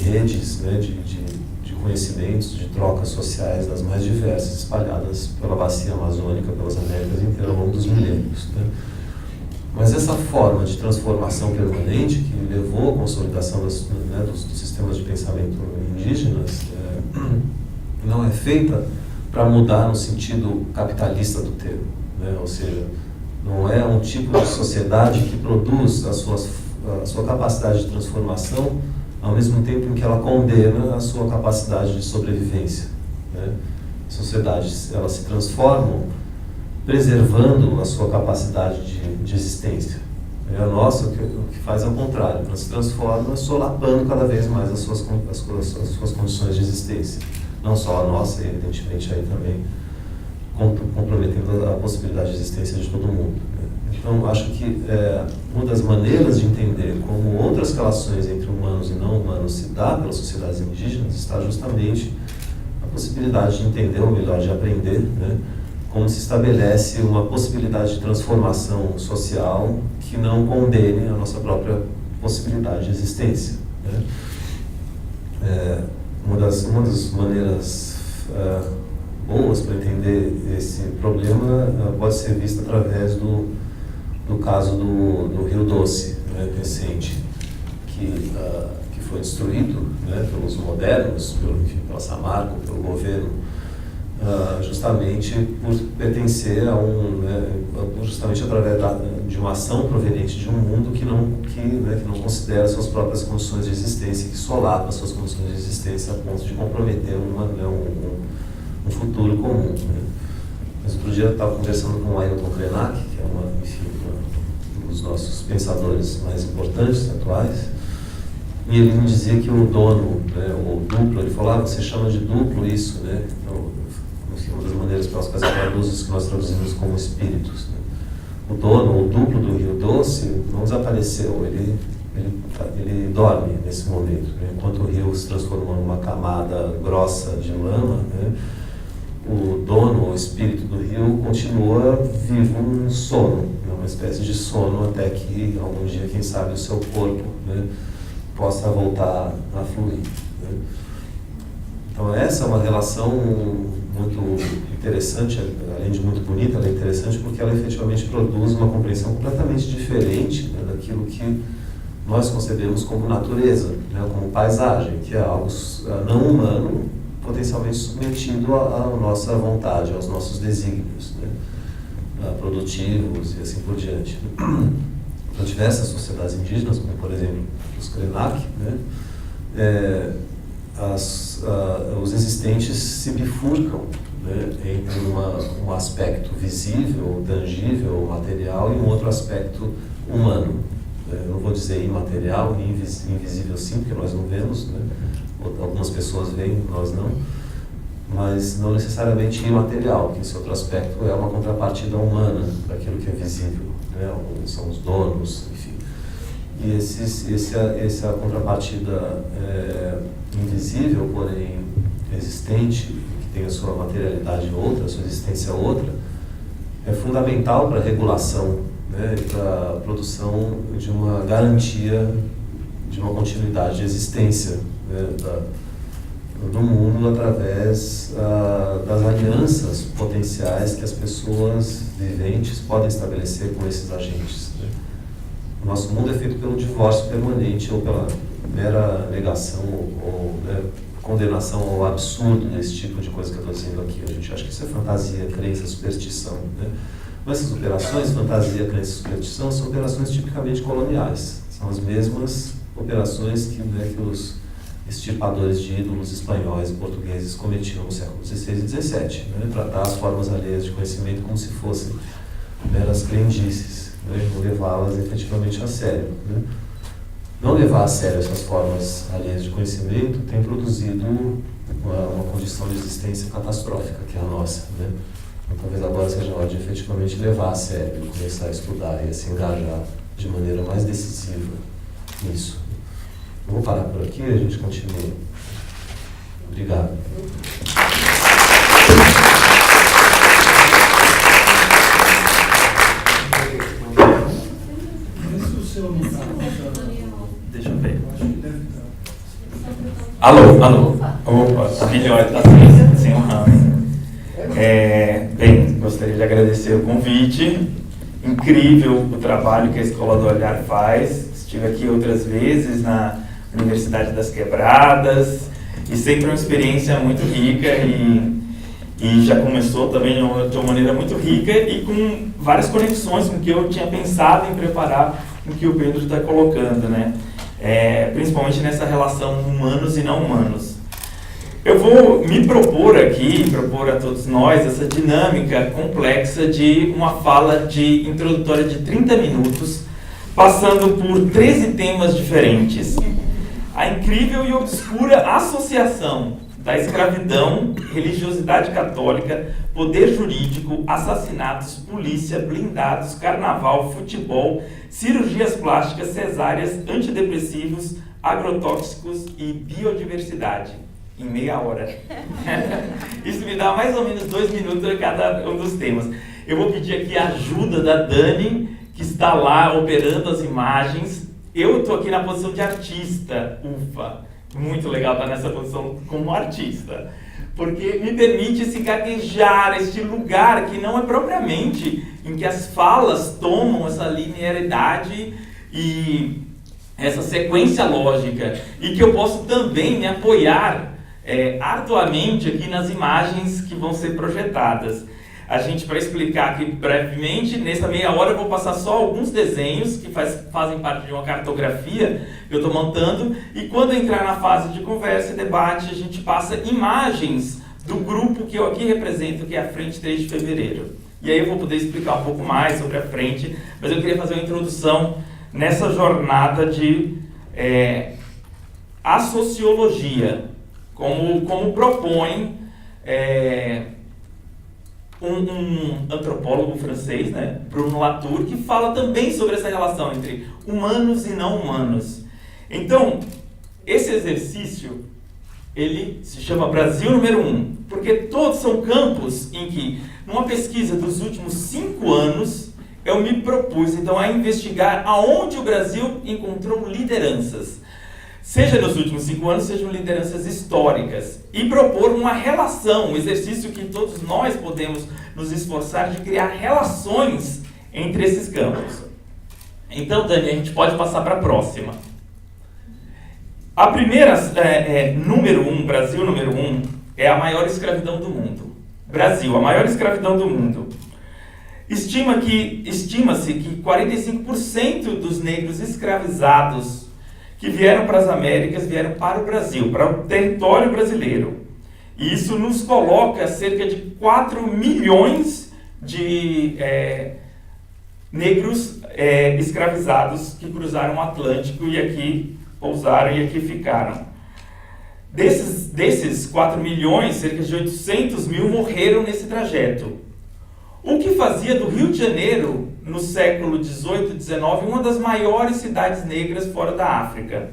redes, né? de conhecimentos, de trocas sociais das mais diversas, espalhadas pela bacia amazônica, pelas Américas inteiras ao longo dos milênios, né? Mas essa forma de transformação permanente que levou à consolidação dos sistemas de pensamento indígenas não é feita para mudar no sentido capitalista do termo, né? Ou seja, não é um tipo de sociedade que produz a sua capacidade de transformação ao mesmo tempo em que ela condena a sua capacidade de sobrevivência, né? Sociedades, elas se transformam preservando a sua capacidade de existência. E a nossa, o que faz é o contrário, ela se transforma solapando cada vez mais as suas condições de existência. Não só a nossa, e evidentemente aí também comprometendo a possibilidade de existência de todo mundo, né? Então, acho que uma das maneiras de entender como outras relações entre humanos e não humanos se dá pelas sociedades indígenas está justamente a possibilidade de entender, ou melhor, de aprender, né, como se estabelece uma possibilidade de transformação social que não condene a nossa própria possibilidade de existência, né? Uma das maneiras boas para entender esse problema pode ser vista através do caso do Rio Doce, né, recente, que foi destruído, né, pelos modernos, pela Samarco, pelo governo, justamente por pertencer justamente através de uma ação proveniente de um mundo que não considera suas próprias condições de existência, que solapa suas condições de existência a ponto de comprometer um futuro comum, né. Mas outro dia eu estava conversando com o Ailton Krenak, que é um dos nossos pensadores mais importantes, atuais, e ele me dizia que o dono, né, o duplo, ele falou, você chama de duplo isso, né? Então, uma das maneiras pelas quais traduzimos que nós traduzimos como espíritos, né? O dono, o duplo do Rio Doce, não desapareceu, ele dorme nesse momento, né? Enquanto o rio se transforma numa camada grossa de lama, né? O dono, o espírito do rio, continua vivo um sono, né? Uma espécie de sono até que algum dia, quem sabe, o seu corpo, né, possa voltar a fluir, né? Então essa é uma relação muito interessante, além de muito bonita, ela é interessante porque ela efetivamente produz uma compreensão completamente diferente, né, daquilo que nós concebemos como natureza, né, como paisagem, que é algo não humano, potencialmente submetido à nossa vontade, aos nossos desígnios, né, produtivos e assim por diante. Então, diversas sociedades indígenas, como por exemplo os Krenak, né, os existentes se bifurcam, né, entre um aspecto visível, tangível, material e um outro aspecto humano. Eu não vou dizer imaterial, invisível sim, porque nós não vemos, né? Algumas pessoas veem, nós não, mas não necessariamente imaterial, porque esse outro aspecto é uma contrapartida humana daquilo que é visível, né? São os donos, enfim. E essa contrapartida invisível, porém existente, que tem a sua materialidade outra, a sua existência outra, é fundamental para a regulação, né, e para a produção de uma garantia de uma continuidade de existência, né, do mundo através das alianças potenciais que as pessoas viventes podem estabelecer com esses agentes, né. O nosso mundo é feito pelo divórcio permanente ou pela mera negação ou né, condenação ao absurdo desse tipo de coisa que eu estou dizendo aqui. A gente acha que isso é fantasia, crença, superstição, né? Mas essas operações, fantasia, crença e superstição, são operações tipicamente coloniais. São as mesmas operações que os extirpadores de ídolos espanhóis e portugueses cometiam no século XVI e XVII, né? Tratar as formas alheias de conhecimento como se fossem meras crendices, né? Não levá-las efetivamente a sério, né? Não levar a sério essas formas alheias de conhecimento tem produzido uma condição de existência catastrófica, que é a nossa, né? Então, talvez agora seja a hora de efetivamente levar a sério, começar a estudar e a se engajar de maneira mais decisiva nisso. Eu vou parar por aqui e a gente continua. Obrigado. Deixa eu ver. Alô. Opa, tá melhor, tá sem o ramo. Bem, gostaria de agradecer o convite. Incrível o trabalho que a Escola do Olhar faz. Estive aqui outras vezes na Universidade das Quebradas e sempre uma experiência muito rica e já começou também de uma maneira muito rica e com várias conexões com o que eu tinha pensado em preparar, com o que o Pedro está colocando, né? Principalmente nessa relação humanos e não humanos. Eu vou me propor aqui, propor a todos nós, essa dinâmica complexa de uma fala introdutória de 30 minutos, passando por 13 temas diferentes. A incrível e obscura associação da escravidão, religiosidade católica, poder jurídico, assassinatos, polícia, blindados, carnaval, futebol, cirurgias plásticas, cesáreas, antidepressivos, agrotóxicos e biodiversidade. Em meia hora. Isso me dá mais ou menos 2 minutos a cada um dos temas. Eu vou pedir aqui a ajuda da Dani, que está lá operando as imagens, eu estou aqui na posição de artista, ufa, muito legal estar nessa posição como artista, porque me permite esse gaguejar, este lugar que não é propriamente em que as falas tomam essa linearidade e essa sequência lógica, e que eu posso também me apoiar arduamente aqui nas imagens que vão ser projetadas. A gente, para explicar aqui brevemente, nessa meia hora eu vou passar só alguns desenhos que fazem parte de uma cartografia que eu estou montando, e quando entrar na fase de conversa e debate, a gente passa imagens do grupo que eu aqui represento, que é a Frente 3 de Fevereiro. E aí eu vou poder explicar um pouco mais sobre a frente, mas eu queria fazer uma introdução nessa jornada de a sociologia, como propõe um antropólogo francês, né, Bruno Latour, que fala também sobre essa relação entre humanos e não humanos. Então, esse exercício, ele se chama Brasil número 1, porque todos são campos em que, numa pesquisa dos últimos 5 anos, eu me propus, então, a investigar aonde o Brasil encontrou lideranças. Seja nos últimos 5 anos, sejam lideranças históricas, e propor uma relação, um exercício que todos nós podemos nos esforçar de criar relações entre esses campos. Então, Dani, a gente pode passar para a próxima. A primeira, número 1, Brasil número 1, é a maior escravidão do mundo. Brasil, a maior escravidão do mundo. Estima-se que 45% dos negros escravizados que vieram para as Américas, vieram para o Brasil, para o território brasileiro. E isso nos coloca cerca de 4 milhões de negros escravizados que cruzaram o Atlântico e aqui pousaram e aqui ficaram. Desses 4 milhões, cerca de 800 mil morreram nesse trajeto. O que fazia do Rio de Janeiro, no século XVIII e XIX, uma das maiores cidades negras fora da África.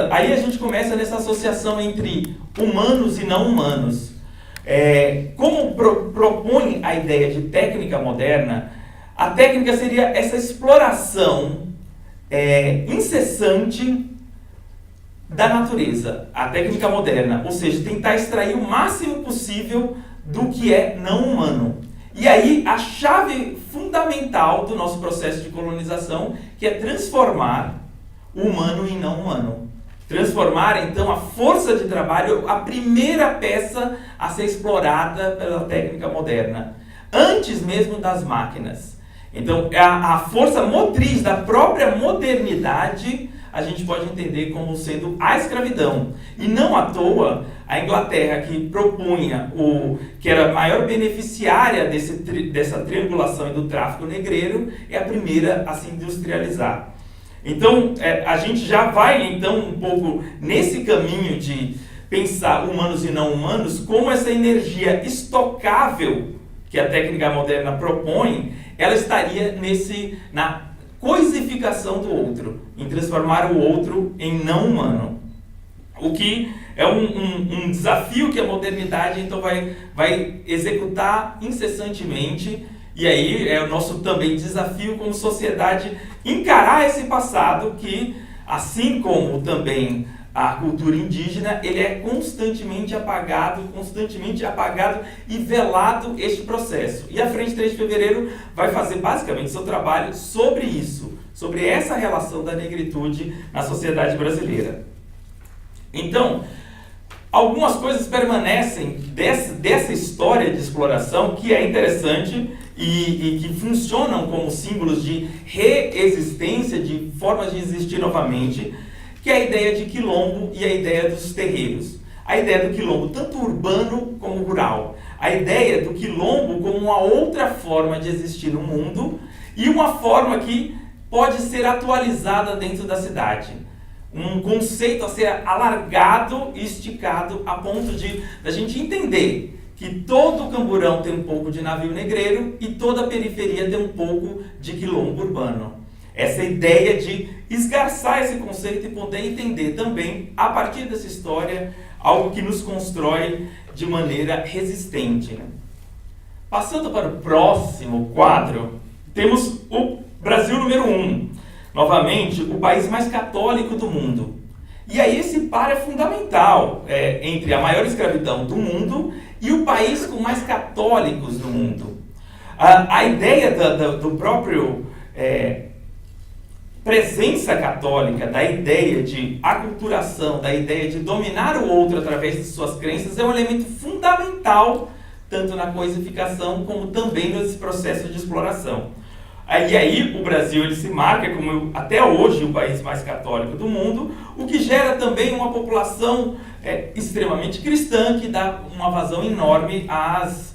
Aí a gente começa nessa associação entre humanos e não humanos. Como propõe a ideia de técnica moderna, a técnica seria essa exploração incessante da natureza, a técnica moderna, ou seja, tentar extrair o máximo possível do que é não humano. E aí, a chave fundamental do nosso processo de colonização, que é transformar o humano em não humano. Transformar, então, a força de trabalho, a primeira peça a ser explorada pela técnica moderna, antes mesmo das máquinas. Então, a força motriz da própria modernidade, a gente pode entender como sendo a escravidão. E não à toa, a Inglaterra, que propunha, que era a maior beneficiária dessa triangulação e do tráfico negreiro, é a primeira a se industrializar. Então, a gente já vai, então, um pouco nesse caminho de pensar humanos e não humanos, como essa energia estocável que a técnica moderna propõe, ela estaria na coisificação do outro, em transformar o outro em não humano. O que é um desafio que a modernidade então vai executar incessantemente, e aí é o nosso também desafio como sociedade encarar esse passado que, assim como também a cultura indígena, ele é constantemente apagado e velado este processo. E a Frente 3 de Fevereiro vai fazer basicamente seu trabalho sobre isso, sobre essa relação da negritude na sociedade brasileira. Então, algumas coisas permanecem dessa história de exploração que é interessante e que funcionam como símbolos de reexistência, de formas de existir novamente, que é a ideia de quilombo e a ideia dos terreiros. A ideia do quilombo, tanto urbano como rural. A ideia do quilombo como uma outra forma de existir no mundo e uma forma que pode ser atualizada dentro da cidade. Um conceito a ser alargado e esticado a ponto de a gente entender que todo o Camburão tem um pouco de navio negreiro e toda a periferia tem um pouco de quilombo urbano. Essa ideia de esgarçar esse conceito e poder entender também, a partir dessa história, algo que nos constrói de maneira resistente. Passando para o próximo quadro, temos o Brasil número 1. novamente, o país mais católico do mundo. E aí esse par é fundamental entre a maior escravidão do mundo e o país com mais católicos do mundo. A ideia do próprio presença católica, da ideia de aculturação, da ideia de dominar o outro através de suas crenças é um elemento fundamental tanto na coisificação como também nesse processo de exploração. E aí o Brasil ele se marca como até hoje o país mais católico do mundo, o que gera também uma população extremamente cristã, que dá uma vazão enorme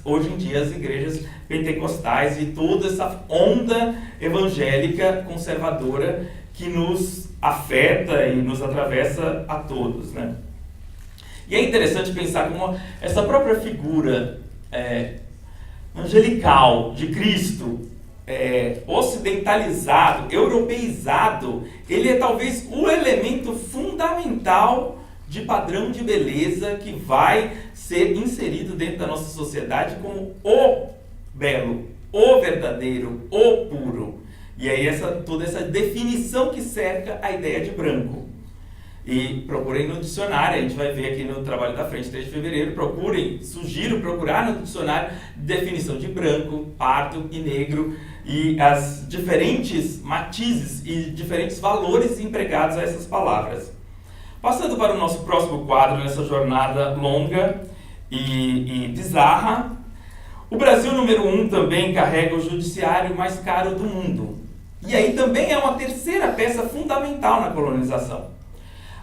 hoje em dia, às igrejas pentecostais e toda essa onda evangélica conservadora que nos afeta e nos atravessa a todos, né? E é interessante pensar como essa própria figura angelical de Cristo, ocidentalizado, europeizado, ele é talvez o elemento fundamental de padrão de beleza que vai ser inserido dentro da nossa sociedade como o belo, o verdadeiro, o puro. E aí toda essa definição que cerca a ideia de branco. E procurem no dicionário, a gente vai ver aqui no trabalho da frente, 3 de fevereiro, sugiro procurar no dicionário definição de branco, pardo e negro e as diferentes matizes e diferentes valores empregados a essas palavras. Passando para o nosso próximo quadro nessa jornada longa e bizarra, o Brasil número 1 também carrega o judiciário mais caro do mundo. E aí também é uma terceira peça fundamental na colonização.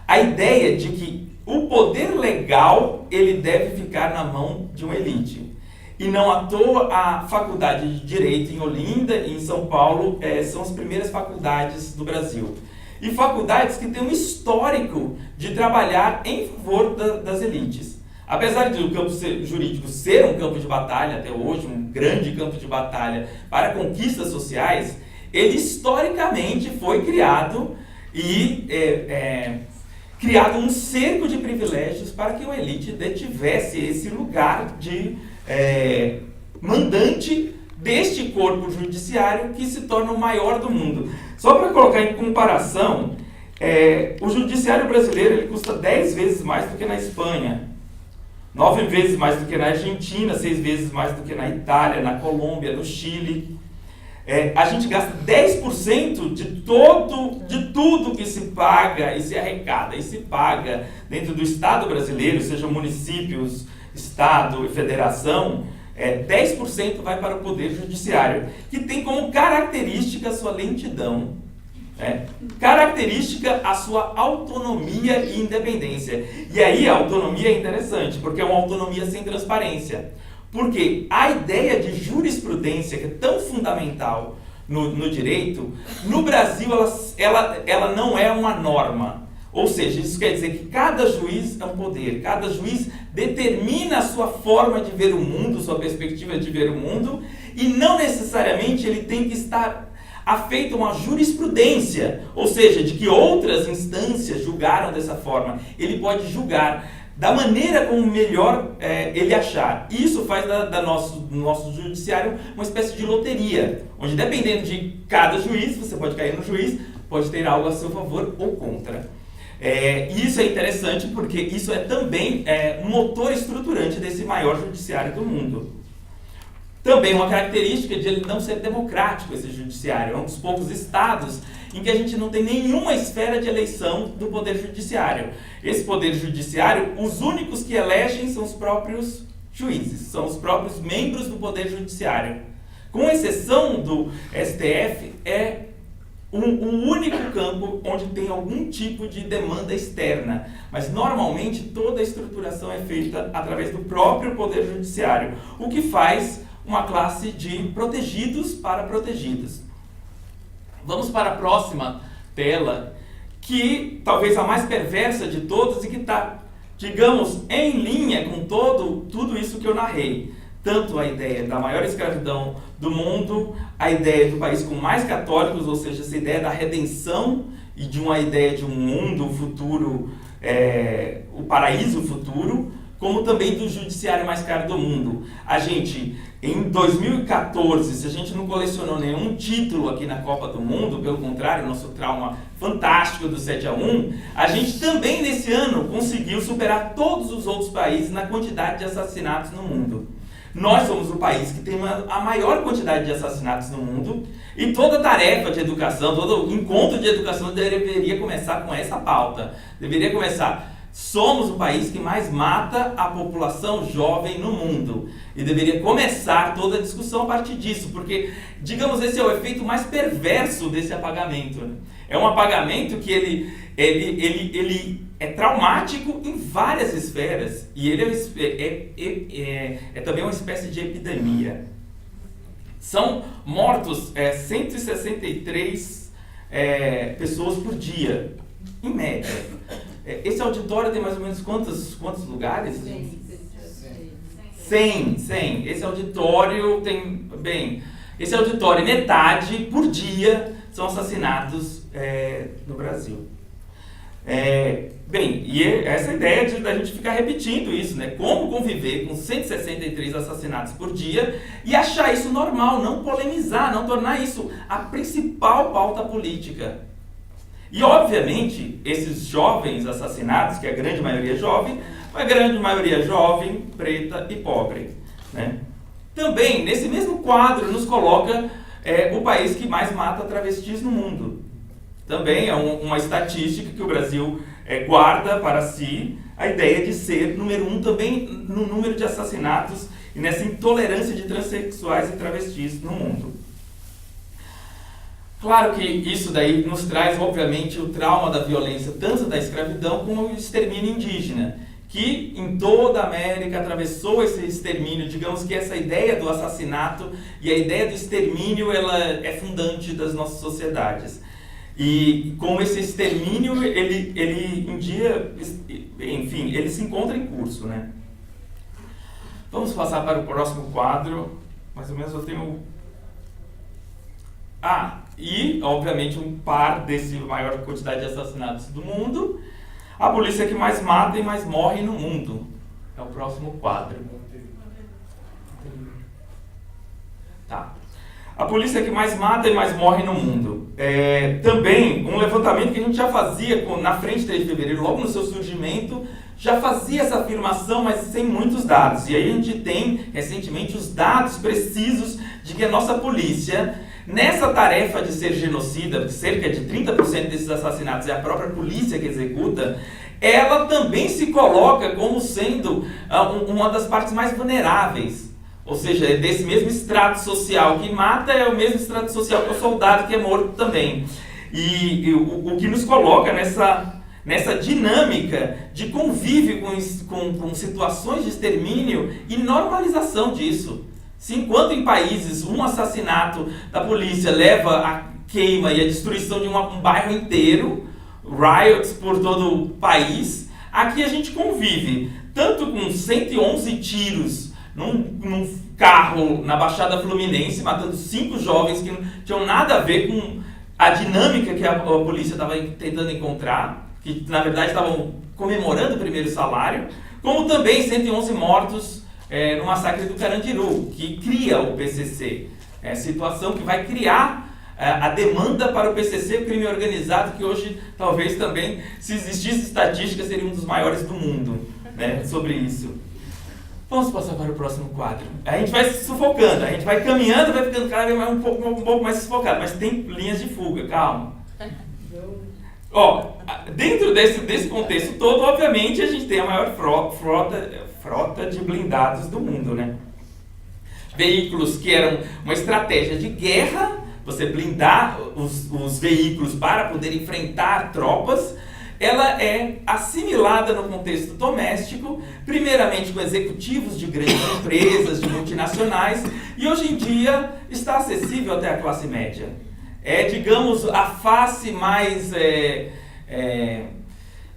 A ideia de que o poder legal ele deve ficar na mão de uma elite. E não à toa a Faculdade de Direito em Olinda e em São Paulo são as primeiras faculdades do Brasil. E faculdades que têm um histórico de trabalhar em favor das elites. Apesar de o campo jurídico ser um campo de batalha até hoje, um grande campo de batalha para conquistas sociais, ele historicamente foi criado e criado um cerco de privilégios para que a elite detivesse esse lugar de mandante deste corpo judiciário que se torna o maior do mundo. Só para colocar em comparação, o judiciário brasileiro ele custa 10 vezes mais do que na Espanha, 9 vezes mais do que na Argentina, 6 vezes mais do que na Itália, na Colômbia, no Chile. A gente gasta 10% de tudo que se paga e se arrecada e se paga dentro do Estado brasileiro, sejam municípios, Estado e Federação, 10% vai para o Poder Judiciário, que tem como característica a sua lentidão, característica a sua autonomia e independência. E aí a autonomia é interessante, porque é uma autonomia sem transparência. Porque a ideia de jurisprudência, que é tão fundamental no direito, no Brasil ela não é uma norma. Ou seja, isso quer dizer que cada juiz é um poder, cada juiz determina a sua forma de ver o mundo, sua perspectiva de ver o mundo, e não necessariamente ele tem que estar afeito a uma jurisprudência, ou seja, de que outras instâncias julgaram dessa forma. Ele pode julgar da maneira como melhor ele achar. Isso faz do nosso judiciário uma espécie de loteria, onde dependendo de cada juiz, você pode cair no juiz, pode ter algo a seu favor ou contra. E isso é interessante porque isso é também um motor estruturante desse maior judiciário do mundo. Também uma característica de ele não ser democrático, esse judiciário. É um dos poucos estados em que a gente não tem nenhuma esfera de eleição do poder judiciário. Esse poder judiciário, os únicos que elegem são os próprios juízes, são os próprios membros do poder judiciário. Com exceção do STF, é o único campo onde tem algum tipo de demanda externa. Mas normalmente toda a estruturação é feita através do próprio poder judiciário, o que faz uma classe de protegidos para protegidos. Vamos para a próxima tela, que talvez a mais perversa de todas e que está, digamos, em linha com tudo isso que eu narrei. Tanto a ideia da maior escravidão do mundo, a ideia do país com mais católicos, ou seja, essa ideia da redenção e de uma ideia de um mundo futuro, o paraíso futuro, como também do judiciário mais caro do mundo. A gente, em 2014, se a gente não colecionou nenhum título aqui na Copa do Mundo, pelo contrário, nosso trauma fantástico do 7-1, a gente também nesse ano conseguiu superar todos os outros países na quantidade de assassinatos no mundo. Nós somos o país que tem a maior quantidade de assassinatos no mundo, e toda tarefa de educação, todo encontro de educação deveria começar com essa pauta. Deveria começar: somos o país que mais mata a população jovem no mundo. E deveria começar toda a discussão a partir disso, porque, digamos, esse é o efeito mais perverso desse apagamento, né? É um apagamento que ele é traumático em várias esferas, e ele é também uma espécie de epidemia. São mortos 163 pessoas por dia, em média. Esse auditório tem mais ou menos quantos lugares? 100. Esse auditório tem... esse auditório, metade por dia são assassinatos no Brasil. E essa ideia da gente ficar repetindo isso, né? Como conviver com 163 assassinatos por dia e achar isso normal, não polemizar, não tornar isso a principal pauta política. E, obviamente, esses jovens assassinados, que a grande maioria é jovem, a grande maioria jovem, preta e pobre, né? Também, nesse mesmo quadro, nos coloca o país que mais mata travestis no mundo. Também é uma estatística que o Brasil guarda para si, a ideia de ser número 1 também no número de assassinatos e nessa intolerância de transexuais e travestis no mundo. Claro que isso daí nos traz, obviamente, o trauma da violência, tanto da escravidão como o extermínio indígena, que em toda a América atravessou esse extermínio. Digamos que essa ideia do assassinato e a ideia do extermínio, ela é fundante das nossas sociedades. E com esse extermínio, ele um dia, enfim, ele se encontra em curso, né? Vamos passar para o próximo quadro. Mais ou menos eu tenho... E, obviamente, um par desse maior quantidade de assassinatos do mundo. A polícia que mais mata e mais morre no mundo. É o próximo quadro. Tá. A polícia que mais mata e mais morre no mundo. Também um levantamento que a gente já fazia na frente de 3 de fevereiro, logo no seu surgimento, já fazia essa afirmação, mas sem muitos dados. E aí a gente tem, recentemente, os dados precisos de que a nossa polícia, nessa tarefa de ser genocida, cerca de 30% desses assassinatos é a própria polícia que executa, ela também se coloca como sendo uma das partes mais vulneráveis. Ou seja, é desse mesmo estrato social que mata, é o mesmo estrato social que o soldado que é morto também. E o que nos coloca nessa dinâmica de convívio com situações de extermínio e normalização disso. Se enquanto em países um assassinato da polícia leva à queima e à destruição de um bairro inteiro, riots por todo o país, aqui a gente convive tanto com 111 tiros num carro na Baixada Fluminense, matando 5 jovens que não tinham nada a ver com a dinâmica que a polícia estava tentando encontrar, que na verdade estavam comemorando o primeiro salário, como também 111 mortos no massacre do Carandiru, que cria o PCC. Situação que vai criar a demanda para o PCC, o crime organizado, que hoje talvez também, se existisse estatística, seria um dos maiores do mundo, né, sobre isso. Vamos passar para o próximo quadro. A gente vai se sufocando, a gente vai caminhando, vai ficando cada vez um pouco mais sufocado, mas tem linhas de fuga, calma. Dentro desse contexto todo, obviamente, a gente tem a maior frota de blindados do mundo, né? Veículos que eram uma estratégia de guerra, você blindar os veículos para poder enfrentar tropas. Ela é assimilada no contexto doméstico, primeiramente com executivos de grandes empresas, de multinacionais, e hoje em dia está acessível até a classe média. Digamos, a face mais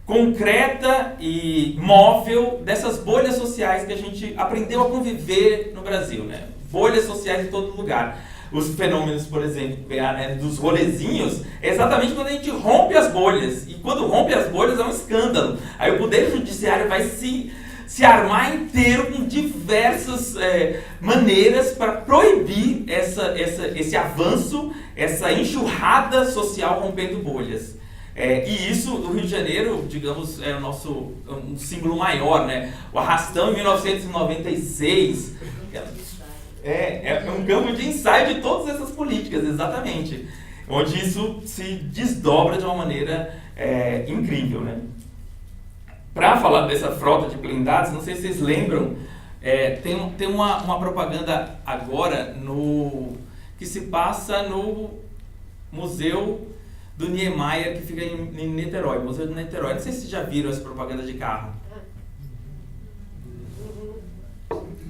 concreta e móvel dessas bolhas sociais que a gente aprendeu a conviver no Brasil, né? Bolhas sociais em todo lugar. Os fenômenos, por exemplo, dos rolezinhos, é exatamente quando a gente rompe as bolhas. E quando rompe as bolhas é um escândalo. Aí o Poder Judiciário vai se se armar inteiro com diversas maneiras para proibir esse avanço, essa enxurrada social rompendo bolhas. E isso, no Rio de Janeiro, digamos, é um símbolo maior, né? O Arrastão, em 1996, é um campo de ensaio de todas essas políticas, exatamente. Onde isso se desdobra de uma maneira incrível, né? Para falar dessa frota de blindados, não sei se vocês lembram, tem uma propaganda agora que se passa no Museu do Niemeyer, que fica em Niterói, Museu de Niterói. Não sei se vocês já viram essa propaganda de carro.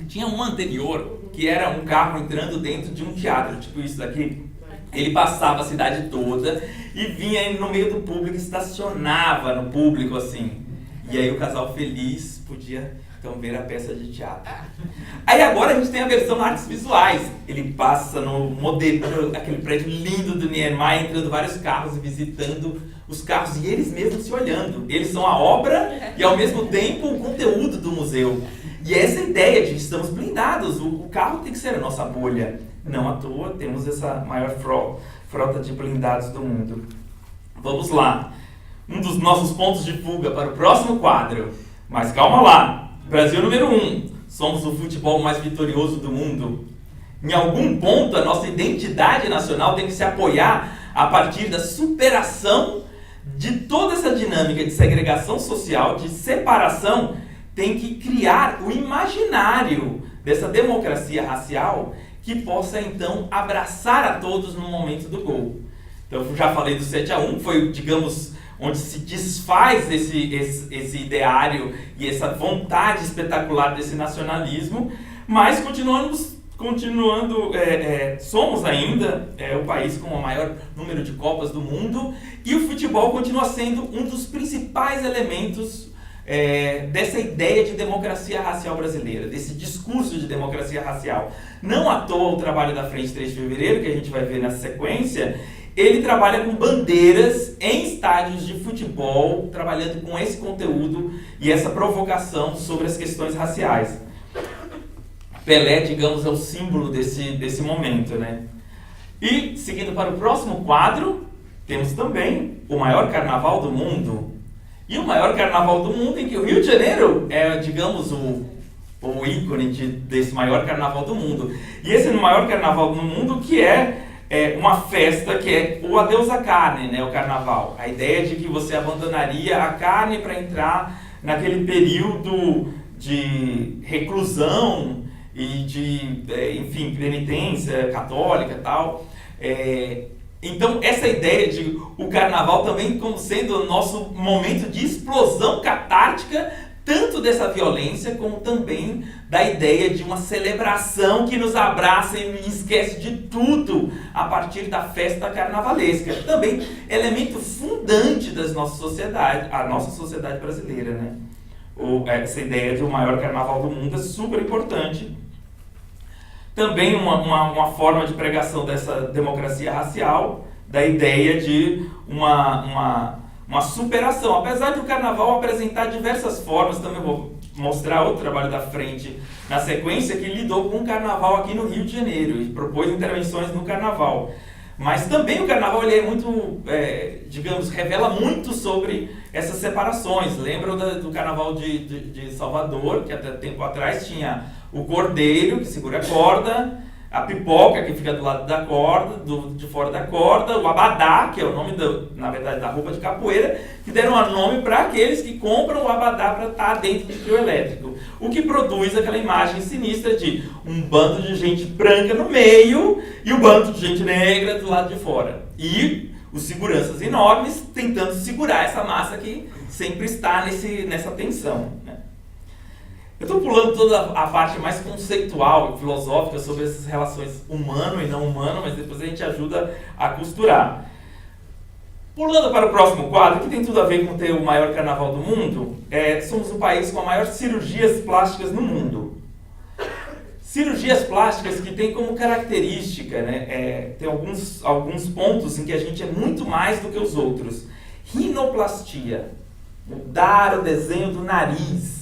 Tinha um anterior, que era um carro entrando dentro de um teatro, tipo isso daqui. Ele passava a cidade toda e vinha no meio do público, estacionava no público, assim. E aí o casal feliz podia, então, ver a peça de teatro. Aí agora a gente tem a versão artes visuais. Ele passa no modelo, aquele prédio lindo do Niemeyer, entrando vários carros e visitando os carros e eles mesmos se olhando. Eles são a obra e, ao mesmo tempo, o conteúdo do museu. E essa ideia de estamos blindados, o carro tem que ser a nossa bolha. Não à toa, temos essa maior frota de blindados do mundo. Vamos lá. Um dos nossos pontos de fuga para o próximo quadro. Mas calma lá. Brasil número 1. Somos o futebol mais vitorioso do mundo. Em algum ponto, a nossa identidade nacional tem que se apoiar a partir da superação de toda essa dinâmica de segregação social, de separação. Tem que criar o imaginário dessa democracia racial que possa, então, abraçar a todos no momento do gol. Então, eu já falei do 7-1, foi, digamos, onde se desfaz esse ideário e essa vontade espetacular desse nacionalismo, mas somos ainda o país com o maior número de Copas do mundo, e o futebol continua sendo um dos principais elementos dessa ideia de democracia racial brasileira, desse discurso de democracia racial. Não à toa o trabalho da Frente 3 de Fevereiro, que a gente vai ver na sequência, ele trabalha com bandeiras em estádios de futebol, trabalhando com esse conteúdo e essa provocação sobre as questões raciais. Pelé, digamos, é o símbolo desse momento, né? E, seguindo para o próximo quadro, temos também o maior carnaval do mundo. E o maior carnaval do mundo, em que o Rio de Janeiro é, digamos, o ícone desse maior carnaval do mundo. E esse maior carnaval do mundo que é uma festa que é o adeus à carne, né, o carnaval. A ideia de que você abandonaria a carne para entrar naquele período de reclusão e de, enfim, penitência católica e tal. Então, essa ideia de o carnaval também como sendo o nosso momento de explosão catártica, tanto dessa violência, como também da ideia de uma celebração que nos abraça e esquece de tudo a partir da festa carnavalesca. Também elemento fundante das nossas sociedades, a nossa sociedade brasileira, né? Essa ideia de o maior carnaval do mundo é super importante. Também uma forma de pregação dessa democracia racial, da ideia de uma superação. Apesar de o carnaval apresentar diversas formas, também vou mostrar outro trabalho da Frente na sequência, que lidou com o carnaval aqui no Rio de Janeiro e propôs intervenções no carnaval. Mas também o carnaval ele é muito, digamos, revela muito sobre essas separações. Lembram do carnaval de Salvador, que até tempo atrás tinha o cordeiro, que segura a corda, a pipoca, que fica do lado da corda, de fora da corda, o abadá, que é o nome, na verdade, da roupa de capoeira, que deram um nome para aqueles que compram o abadá para estar dentro de trio elétrico. O que produz aquela imagem sinistra de um bando de gente branca no meio e um bando de gente negra do lado de fora. E os seguranças enormes tentando segurar essa massa que sempre está nessa tensão, né? Eu estou pulando toda a parte mais conceitual e filosófica sobre essas relações humano e não humano, mas depois a gente ajuda a costurar. Pulando para o próximo quadro, que tem tudo a ver com ter o maior carnaval do mundo, somos o país com a maior cirurgias plásticas no mundo. Cirurgias plásticas que tem como característica, né, tem alguns pontos em que a gente é muito mais do que os outros. Rinoplastia, mudar o desenho do nariz.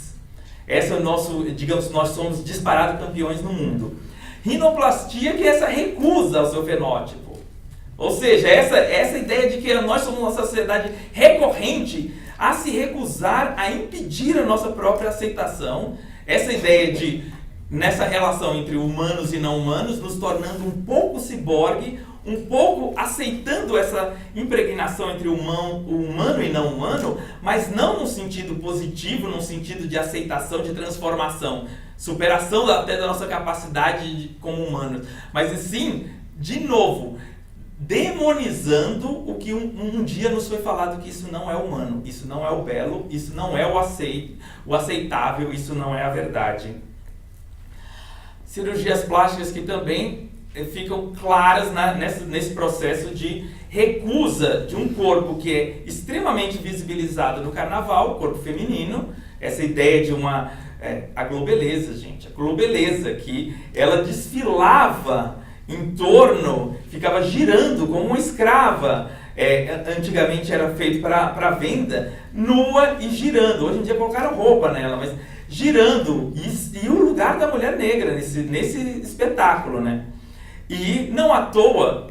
Esse é o nosso, digamos, nós somos disparados campeões no mundo. Rinoplastia, que é essa recusa ao seu fenótipo. Ou seja, essa ideia de que nós somos uma sociedade recorrente a se recusar, a impedir a nossa própria aceitação. Essa ideia de, nessa relação entre humanos e não humanos, nos tornando um pouco ciborgue, um pouco aceitando essa impregnação entre o humano e não humano, mas não no sentido positivo, no sentido de aceitação, de transformação, superação até da nossa capacidade como humanos, mas sim, de novo, demonizando o que um dia nos foi falado que isso não é humano, isso não é o belo, isso não é o aceitável, isso não é a verdade. Cirurgias plásticas que também ficam claras nesse processo de recusa de um corpo que é extremamente visibilizado no carnaval, o corpo feminino, essa ideia de uma... a globeleza, gente, a globeleza, que ela desfilava em torno, ficava girando como uma escrava. Antigamente era feito para venda, nua e girando. Hoje em dia colocaram roupa nela, mas girando. E o lugar da mulher negra nesse espetáculo, né? E não à toa,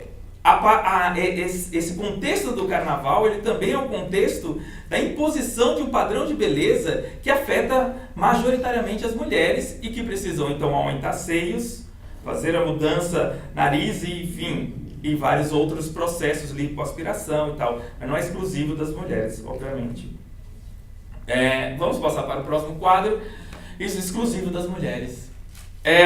esse contexto do carnaval, ele também é um contexto da imposição de um padrão de beleza que afeta majoritariamente as mulheres e que precisam então aumentar seios, fazer a mudança nariz e, enfim, e vários outros processos, lipoaspiração e tal, mas não é exclusivo das mulheres, obviamente. Vamos passar para o próximo quadro. Isso é exclusivo das mulheres.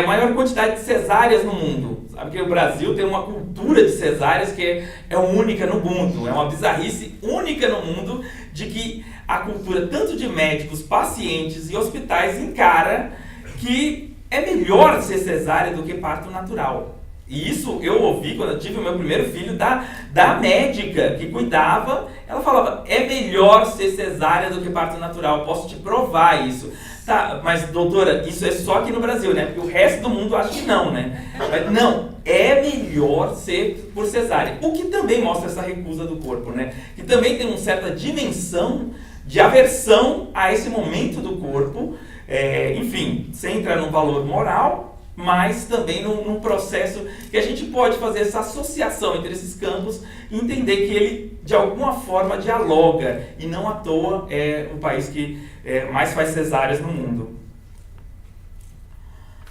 Maior quantidade de cesáreas no mundo. Sabe que o Brasil tem uma cultura de cesáreas que é única no mundo. É uma bizarrice única no mundo de que a cultura, tanto de médicos, pacientes e hospitais, encara que é melhor ser cesárea do que parto natural. E isso eu ouvi quando eu tive o meu primeiro filho da médica que cuidava. Ela falava, é melhor ser cesárea do que parto natural. Posso te provar isso. Tá, mas doutora, isso é só aqui no Brasil, né? Porque o resto do mundo acha que não, né? Mas, não, é melhor ser por cesárea. O que também mostra essa recusa do corpo, né? Que também tem uma certa dimensão de aversão a esse momento do corpo. Enfim, sem entrar num valor moral, mas também num processo que a gente pode fazer essa associação entre esses campos e entender que ele, de alguma forma, dialoga. E não à toa é o país que mais faz cesáreas no mundo.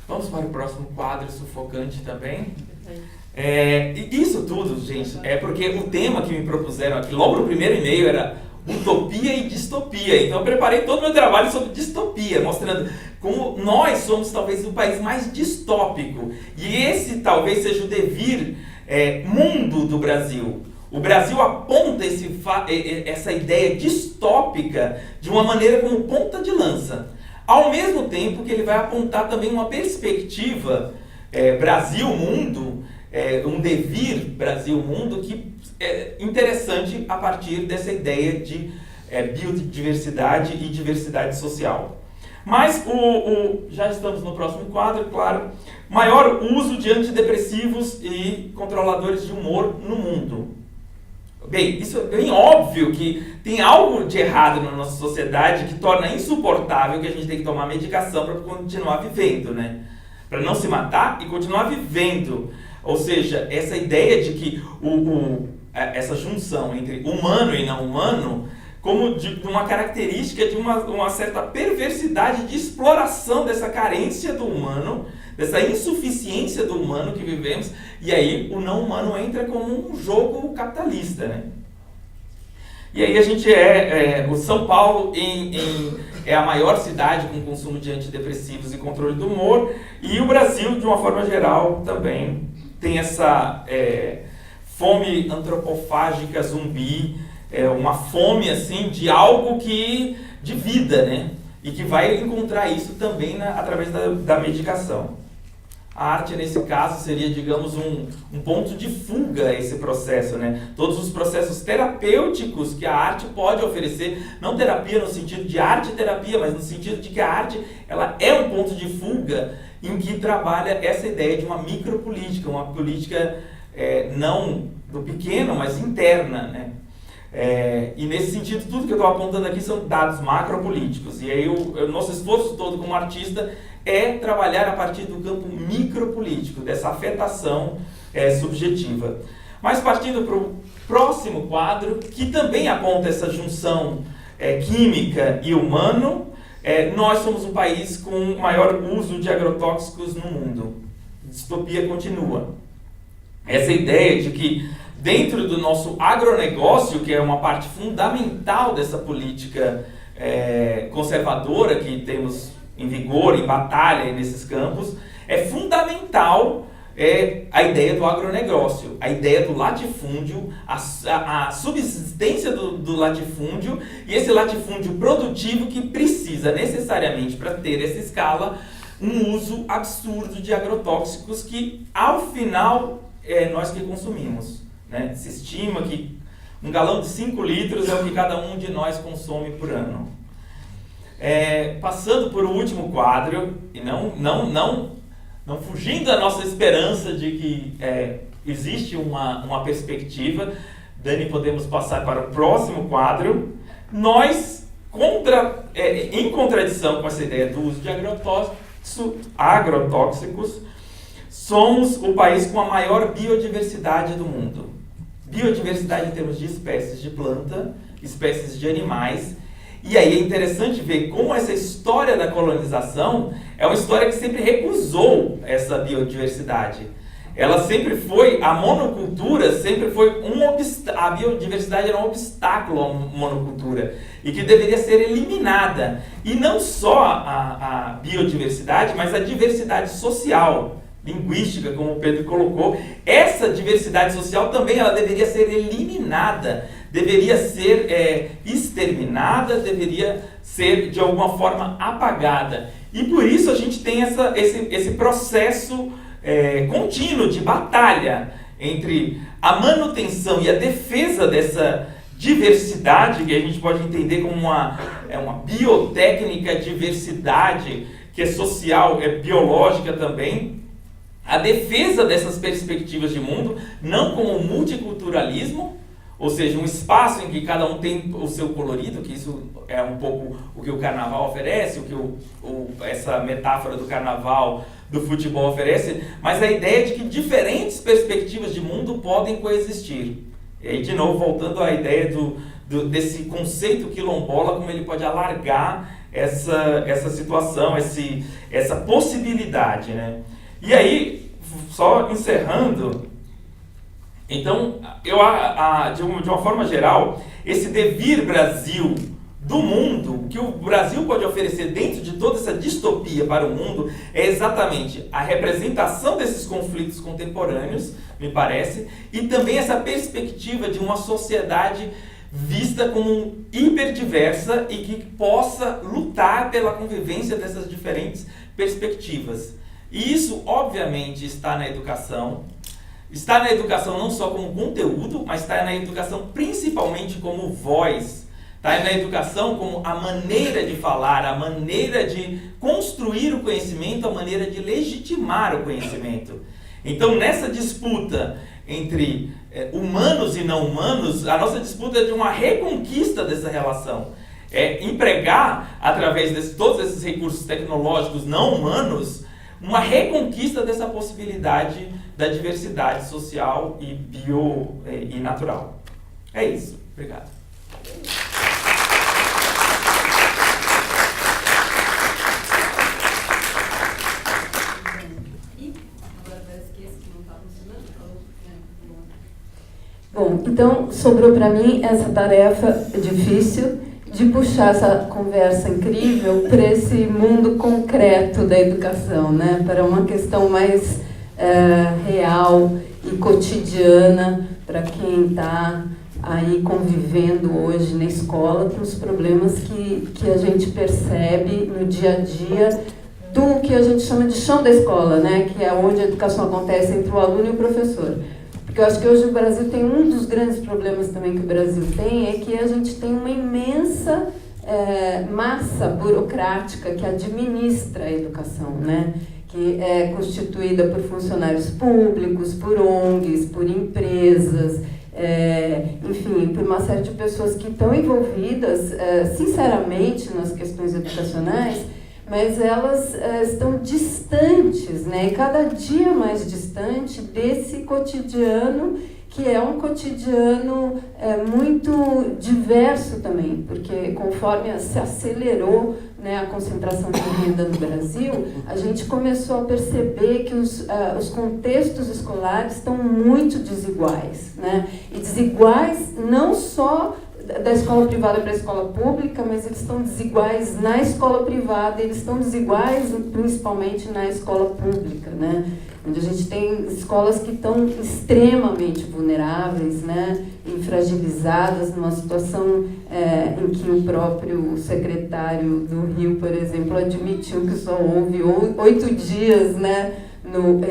Vamos para o próximo quadro sufocante também. E isso tudo, gente, é porque o tema que me propuseram aqui, logo no primeiro e-mail, era utopia e distopia. Então eu preparei todo o meu trabalho sobre distopia, mostrando como nós somos talvez o país mais distópico. E esse talvez seja o devir mundo do Brasil. O Brasil aponta essa ideia distópica de uma maneira como ponta de lança. Ao mesmo tempo que ele vai apontar também uma perspectiva Brasil-mundo, um devir Brasil-mundo que é interessante a partir dessa ideia de biodiversidade e diversidade social. Mas já estamos no próximo quadro, claro. Maior uso de antidepressivos e controladores de humor no mundo. Bem, isso é bem óbvio que tem algo de errado na nossa sociedade que torna insuportável que a gente tem que tomar medicação para continuar vivendo, né? Para não se matar e continuar vivendo. Ou seja, essa ideia de que essa junção entre humano e não humano, como de uma característica de uma certa perversidade de exploração dessa carência do humano, dessa insuficiência do humano que vivemos, e aí o não humano entra como um jogo capitalista, né? E aí a gente o São Paulo é a maior cidade com consumo de antidepressivos e controle do humor, e o Brasil, de uma forma geral, também tem essa fome antropofágica zumbi, uma fome assim de algo de vida, né? E que vai encontrar isso também através da medicação. A arte, nesse caso, seria, digamos, um ponto de fuga a esse processo, né? Todos os processos terapêuticos que a arte pode oferecer, não terapia no sentido de arte-terapia, mas no sentido de que a arte ela é um ponto de fuga em que trabalha essa ideia de uma micropolítica, uma política não do pequeno, mas interna, né? E nesse sentido, tudo que eu estou apontando aqui são dados macropolíticos. E aí o nosso esforço todo como artista é trabalhar a partir do campo micropolítico, dessa afetação subjetiva. Mas partindo para o próximo quadro, que também aponta essa junção química e humano, nós somos o país com o maior uso de agrotóxicos no mundo. A distopia continua. Essa ideia de que dentro do nosso agronegócio, que é uma parte fundamental dessa política conservadora que temos em vigor, em batalha nesses campos, é fundamental a ideia do agronegócio, a ideia do latifúndio, a subsistência do latifúndio e esse latifúndio produtivo que precisa necessariamente, para ter essa escala, um uso absurdo de agrotóxicos que, ao final, nós que consumimos. Né? Se estima que um galão de 5 litros é o que cada um de nós consome por ano. Passando por o último quadro, e não fugindo da nossa esperança de que existe uma perspectiva, Dani, podemos passar para o próximo quadro. Nós, em contradição com essa ideia do uso de agrotóxicos, somos o país com a maior biodiversidade do mundo. Biodiversidade em termos de espécies de planta, espécies de animais. E aí é interessante ver como essa história da colonização é uma história que sempre recusou essa biodiversidade. Ela sempre foi, a monocultura sempre foi a biodiversidade era um obstáculo à monocultura e que deveria ser eliminada. E não só a biodiversidade, mas a diversidade social, linguística, como o Pedro colocou. Essa diversidade social também ela deveria ser eliminada, deveria ser exterminada, deveria ser de alguma forma apagada. E por isso a gente tem esse processo contínuo de batalha entre a manutenção e a defesa dessa diversidade, que a gente pode entender como uma biotécnica diversidade, que é social, é biológica também, a defesa dessas perspectivas de mundo, não como multiculturalismo, ou seja, um espaço em que cada um tem o seu colorido, que isso é um pouco o que o carnaval oferece, o que essa metáfora do carnaval, do futebol oferece, mas a ideia de que diferentes perspectivas de mundo podem coexistir. E aí, de novo, voltando à ideia desse conceito quilombola, como ele pode alargar essa situação, essa possibilidade, né? E aí, só encerrando, então, de uma forma geral, esse devir Brasil do mundo, o que o Brasil pode oferecer dentro de toda essa distopia para o mundo, é exatamente a representação desses conflitos contemporâneos, me parece, e também essa perspectiva de uma sociedade vista como hiperdiversa e que possa lutar pela convivência dessas diferentes perspectivas. E isso, obviamente, está na educação. Está na educação não só como conteúdo, mas está na educação principalmente como voz. Está na educação como a maneira de falar, a maneira de construir o conhecimento, a maneira de legitimar o conhecimento. Então, nessa disputa entre humanos e não humanos, a nossa disputa é de uma reconquista dessa relação. É empregar, através de todos esses recursos tecnológicos não humanos, uma reconquista dessa possibilidade da diversidade social e natural. É isso. Obrigado. Bom, então sobrou para mim essa tarefa difícil de puxar essa conversa incrível para esse mundo concreto da educação, né? Para uma questão mais real e cotidiana para quem está aí convivendo hoje na escola, para os problemas que a gente percebe no dia a dia do que a gente chama de chão da escola, né? Que é onde a educação acontece entre o aluno e o professor. Porque eu acho que hoje o Brasil tem um dos grandes problemas também que o Brasil tem, é que a gente tem uma imensa massa burocrática que administra a educação, né? Que é constituída por funcionários públicos, por ONGs, por empresas, enfim, por uma série de pessoas que estão envolvidas, sinceramente, nas questões educacionais, mas elas estão distantes, né, e cada dia mais distante desse cotidiano, que é um cotidiano muito diverso também, porque conforme se acelerou, né, a concentração de renda no Brasil, a gente começou a perceber que os contextos escolares estão muito desiguais, né, e desiguais não só da escola privada para a escola pública, mas eles estão desiguais na escola privada, eles estão desiguais principalmente na escola pública, né? Onde a gente tem escolas que estão extremamente vulneráveis, né? E fragilizadas, numa situação em que o próprio secretário do Rio, por exemplo, admitiu que só houve 8 dias, né,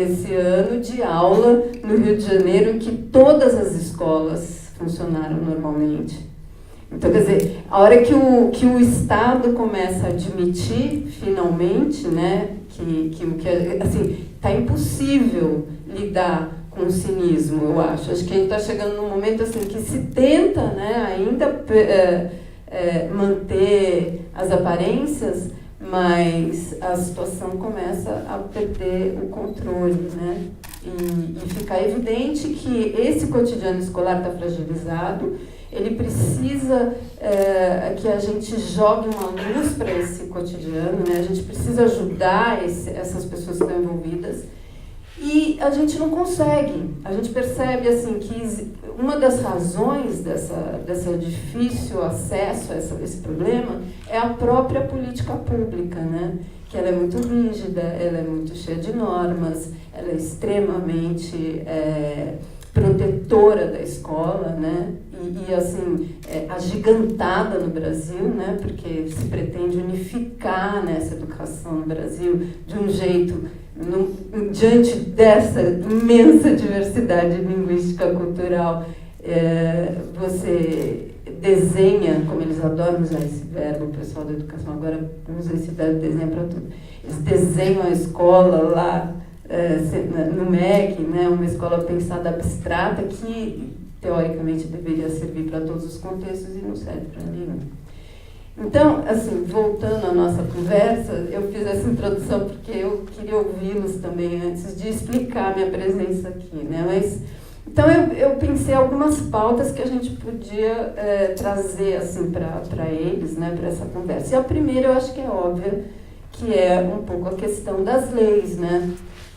esse ano de aula no Rio de Janeiro, em que todas as escolas funcionaram normalmente. Então, quer dizer, a hora que o Estado começa a admitir, finalmente, né, que assim, está impossível lidar com o cinismo, eu acho. Acho que a gente está chegando num momento assim, que se tenta, né, ainda manter as aparências, mas a situação começa a perder o controle, né? E ficar evidente que esse cotidiano escolar está fragilizado. Ele precisa que a gente jogue uma luz para esse cotidiano, né? A gente precisa ajudar essas pessoas que estão envolvidas. E a gente não consegue. A gente percebe assim, que uma das razões dessa difícil acesso a esse problema é a própria política pública, né? Que ela é muito rígida, ela é muito cheia de normas, ela é extremamente protetora da escola, né? E assim, agigantada no Brasil, né? Porque se pretende unificar, né, essa educação no Brasil de um jeito, diante dessa imensa diversidade linguística, cultural. Você desenha, como eles adoram usar esse verbo, o pessoal da educação agora usa esse verbo, desenha para tudo. Eles desenham a escola lá, no MEC, né, uma escola pensada abstrata que, teoricamente, deveria servir para todos os contextos e não serve para nenhum. Então, assim, voltando à nossa conversa, eu fiz essa introdução porque eu queria ouvi-los também antes de explicar minha presença aqui, né? Mas, então, eu pensei algumas pautas que a gente podia trazer, assim, para eles, né, para essa conversa. E a primeira, eu acho que é óbvia, que é um pouco a questão das leis, né?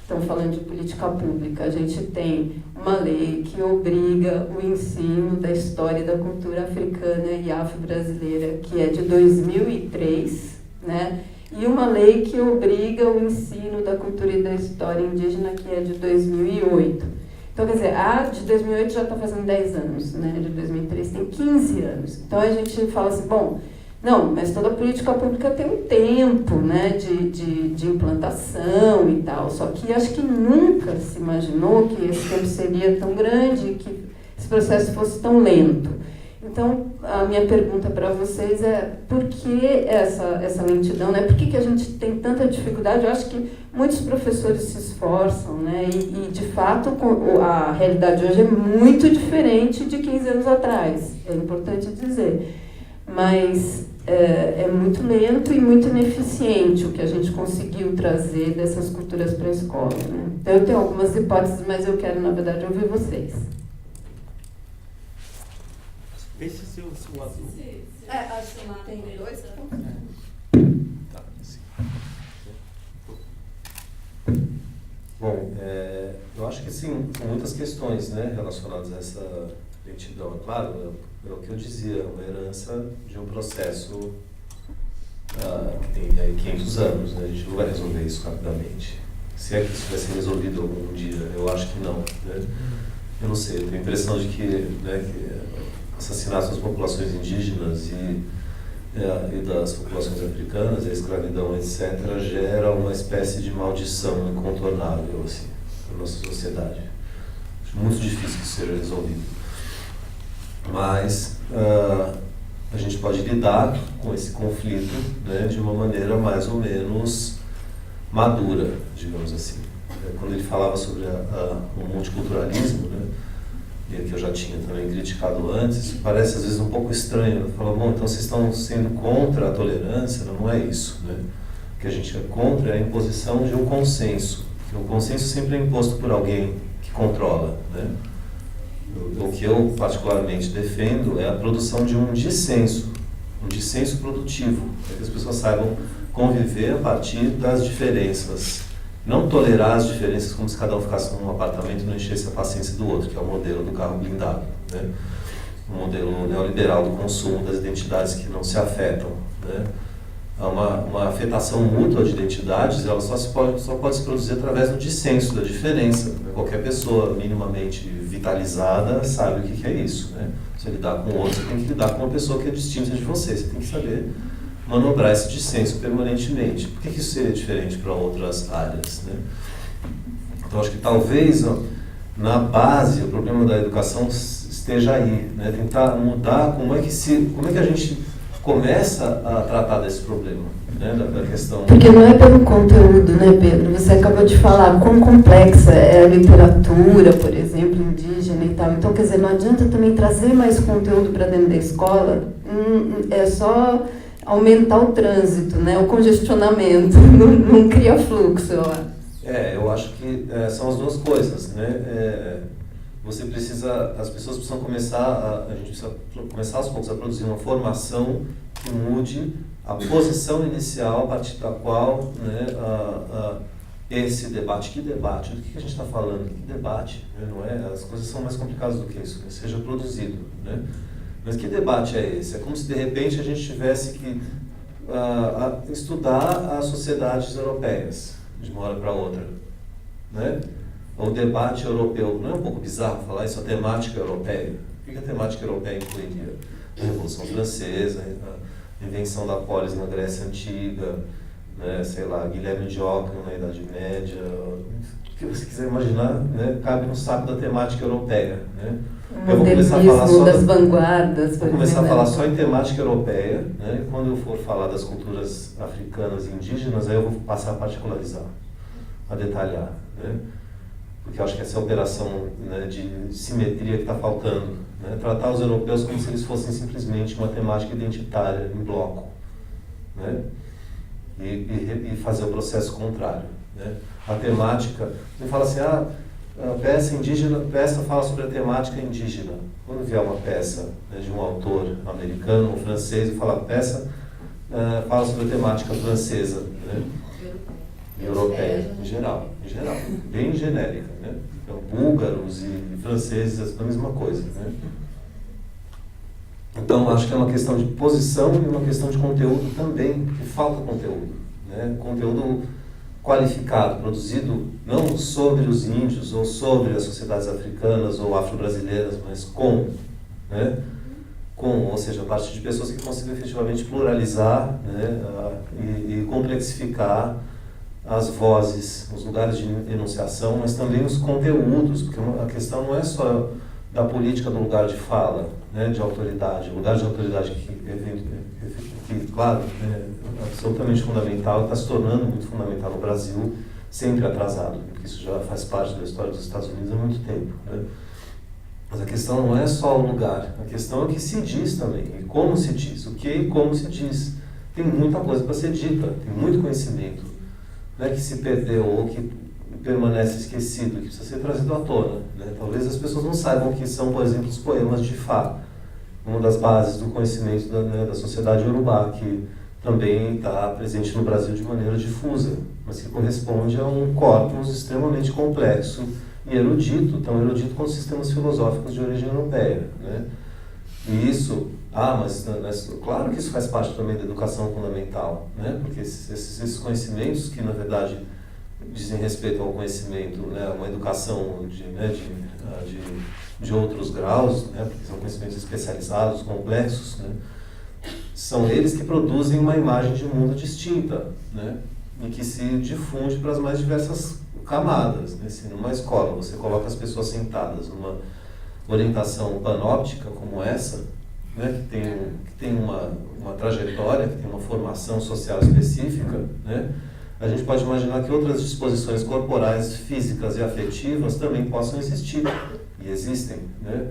Estão falando de política pública. A gente tem uma lei que obriga o ensino da história e da cultura africana e afro-brasileira, que é de 2003, né? E uma lei que obriga o ensino da cultura e da história indígena, que é de 2008. Então, quer dizer, a de 2008 já está fazendo 10 anos, né? A de 2003 tem 15 anos. Então, a gente fala assim, bom, não, mas toda política pública tem um tempo, né, de implantação e tal, só que acho que nunca se imaginou que esse tempo seria tão grande, que esse processo fosse tão lento. Então, a minha pergunta para vocês é, por que essa lentidão, né? Por que a gente tem tanta dificuldade? Eu acho que muitos professores se esforçam, né? E de fato, a realidade hoje é muito diferente de 15 anos atrás, é importante dizer. Mas é muito lento e muito ineficiente o que a gente conseguiu trazer dessas culturas para a escola, né? Então, eu tenho algumas hipóteses, mas eu quero, na verdade, ouvir vocês. Esse seu azul. Acho que tem 2. Tá, sim. Bom, eu acho que sim, são muitas questões, né, relacionadas a essa lentidão. É claro, é o que eu dizia, uma herança de um processo que tem aí 500 anos, né? A gente não vai resolver isso rapidamente. Se é que isso vai ser resolvido algum dia, eu acho que não, né? Eu não sei, eu tenho a impressão de que, né, que assassinatos das populações indígenas e das populações africanas, a escravidão, etc., gera uma espécie de maldição incontornável, assim, na nossa sociedade. Acho muito difícil que isso seja resolvido. Mas a gente pode lidar com esse conflito, né, de uma maneira mais ou menos madura, digamos assim. Quando ele falava sobre o multiculturalismo, né, e que eu já tinha também criticado antes, parece às vezes um pouco estranho. Eu falo, bom, então vocês estão sendo contra a tolerância? Não é isso, né? O que a gente é contra é a imposição de um consenso. O consenso sempre é imposto por alguém que controla, né? O que eu particularmente defendo é a produção de um dissenso produtivo, para que as pessoas saibam conviver a partir das diferenças. Não tolerar as diferenças como se cada um ficasse num apartamento e não enchesse a paciência do outro, que é o modelo do carro blindado, né? O modelo neoliberal do consumo, das identidades que não se afetam, né? Uma afetação mútua de identidades, ela só pode se produzir através do dissenso, da diferença. Qualquer pessoa minimamente vitalizada sabe o que é isso, né? Você lidar com o outro, você tem que lidar com uma pessoa que é distinta de você. Você tem que saber manobrar esse dissenso permanentemente. Por que isso seria diferente para outras áreas, né? Então, acho que talvez na base o problema da educação esteja aí, né? Tentar mudar como é que a gente começa a tratar desse problema, né? Da questão... Porque não é pelo conteúdo, né, Pedro? Você acabou de falar quão complexa é a literatura, por exemplo, indígena e tal. Então, quer dizer, não adianta também trazer mais conteúdo para dentro da escola, é só aumentar o trânsito, né? O congestionamento, não cria fluxo, eu acho. Eu acho que são as duas coisas, né? As pessoas precisam a gente precisa começar aos poucos a produzir uma formação que mude a posição inicial a partir da qual, né, esse debate, do que a gente está falando, que debate, né? Não é? As coisas são mais complicadas do que isso, né? Seja produzido, né? Mas que debate é esse? É como se de repente a gente tivesse que estudar as sociedades europeias de uma hora para outra, né? O debate europeu, não é um pouco bizarro falar isso, a temática europeia? O que a temática europeia incluiria? A Revolução Francesa, a invenção da polis na Grécia Antiga, né, sei lá, Guilherme de Ockham na Idade Média, o que você quiser imaginar, né, cabe no saco da temática europeia, né? O modernismo das vanguardas. Vou começar a falar só em temática europeia, né? E quando eu for falar das culturas africanas e indígenas, aí eu vou passar a particularizar, a detalhar, né? Porque eu acho que essa é a operação, né, de simetria que está faltando, né? Tratar os europeus como se eles fossem simplesmente uma temática identitária em bloco, né? E fazer o processo contrário, né? A temática, ele fala assim, a peça fala sobre a temática indígena. Quando vier uma peça, né, de um autor americano ou francês, eu falo, a peça fala sobre a temática francesa, né? Europeia, em geral, bem genérica, né? Então, búlgaros e franceses, a mesma coisa, né? Então, acho que é uma questão de posição e uma questão de conteúdo também, que falta conteúdo, né? Conteúdo qualificado, produzido não sobre os índios ou sobre as sociedades africanas ou afro-brasileiras, mas né? Ou seja, a partir de pessoas que consigam efetivamente pluralizar, né? E complexificar as vozes, os lugares de enunciação, mas também os conteúdos, porque a questão não é só da política do lugar de fala, né, de autoridade, o lugar de autoridade que claro, é absolutamente fundamental, está se tornando muito fundamental no Brasil, sempre atrasado, porque isso já faz parte da história dos Estados Unidos há muito tempo, né? Mas a questão não é só o lugar, a questão é o que se diz também, e como se diz, o que e como se diz. Tem muita coisa para ser dita, tem muito conhecimento, né, que se perdeu ou que permanece esquecido, que precisa ser trazido à tona, né? Talvez as pessoas não saibam que são, por exemplo, os poemas de Fá, uma das bases do conhecimento da sociedade iorubá, que também está presente no Brasil de maneira difusa, mas que corresponde a um corpus extremamente complexo e erudito, tão erudito quanto sistemas filosóficos de origem europeia, né? E isso, mas claro que isso faz parte também da educação fundamental, né? Porque esses conhecimentos que, na verdade, dizem respeito ao conhecimento, né? Uma educação de outros graus, né? Porque são conhecimentos especializados, complexos, né? São eles que produzem uma imagem de mundo distinta, né? E que se difunde para as mais diversas camadas, né? Se numa escola você coloca as pessoas sentadas numa orientação panóptica como essa, né, que tem uma trajetória, que tem uma formação social específica, né, a gente pode imaginar que outras disposições corporais, físicas e afetivas também possam existir. E e existem, né?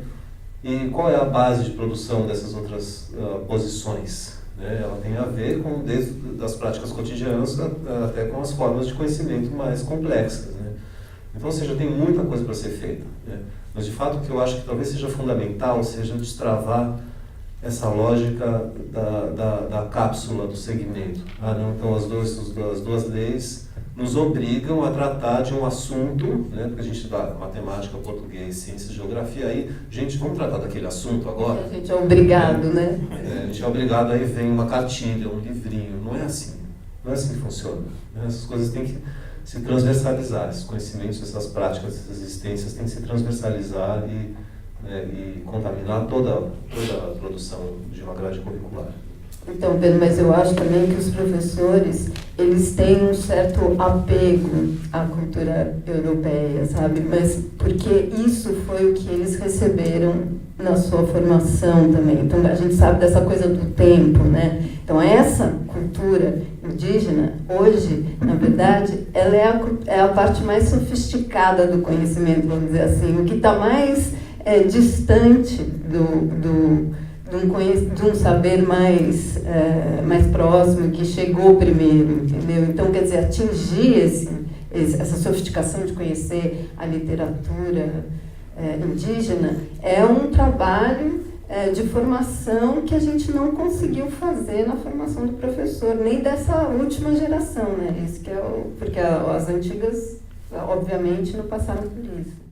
E qual é a base de produção dessas outras posições? Né? Ela tem a ver com, desde das práticas cotidianas até com as formas de conhecimento mais complexas, né? Então, ou seja, tem muita coisa para ser feita, né? Mas, de fato, o que eu acho que talvez seja fundamental seja destravar essa lógica da cápsula do segmento. Não, então as duas leis nos obrigam a tratar de um assunto, né? Porque a gente dá matemática, português, ciência, geografia, aí, gente, vamos tratar daquele assunto agora? A gente é obrigado, né? A gente é obrigado, aí vem uma cartilha, um livrinho, não é assim que funciona, né? Essas coisas têm que se transversalizar, esses conhecimentos, essas práticas, essas existências têm que se transversalizar e contaminar toda a produção de uma grade curricular. Então, Pedro, mas eu acho também que os professores, eles têm um certo apego à cultura europeia, sabe? Mas porque isso foi o que eles receberam na sua formação também. Então, a gente sabe dessa coisa do tempo, né? Então, essa cultura indígena, hoje, na verdade, ela é a parte mais sofisticada do conhecimento, vamos dizer assim. O que está mais distante de um saber mais próximo, que chegou primeiro, entendeu? Então, quer dizer, atingir essa sofisticação de conhecer a literatura indígena é um trabalho de formação que a gente não conseguiu fazer na formação do professor, nem dessa última geração, né? Isso que porque as antigas, obviamente, não passaram por isso.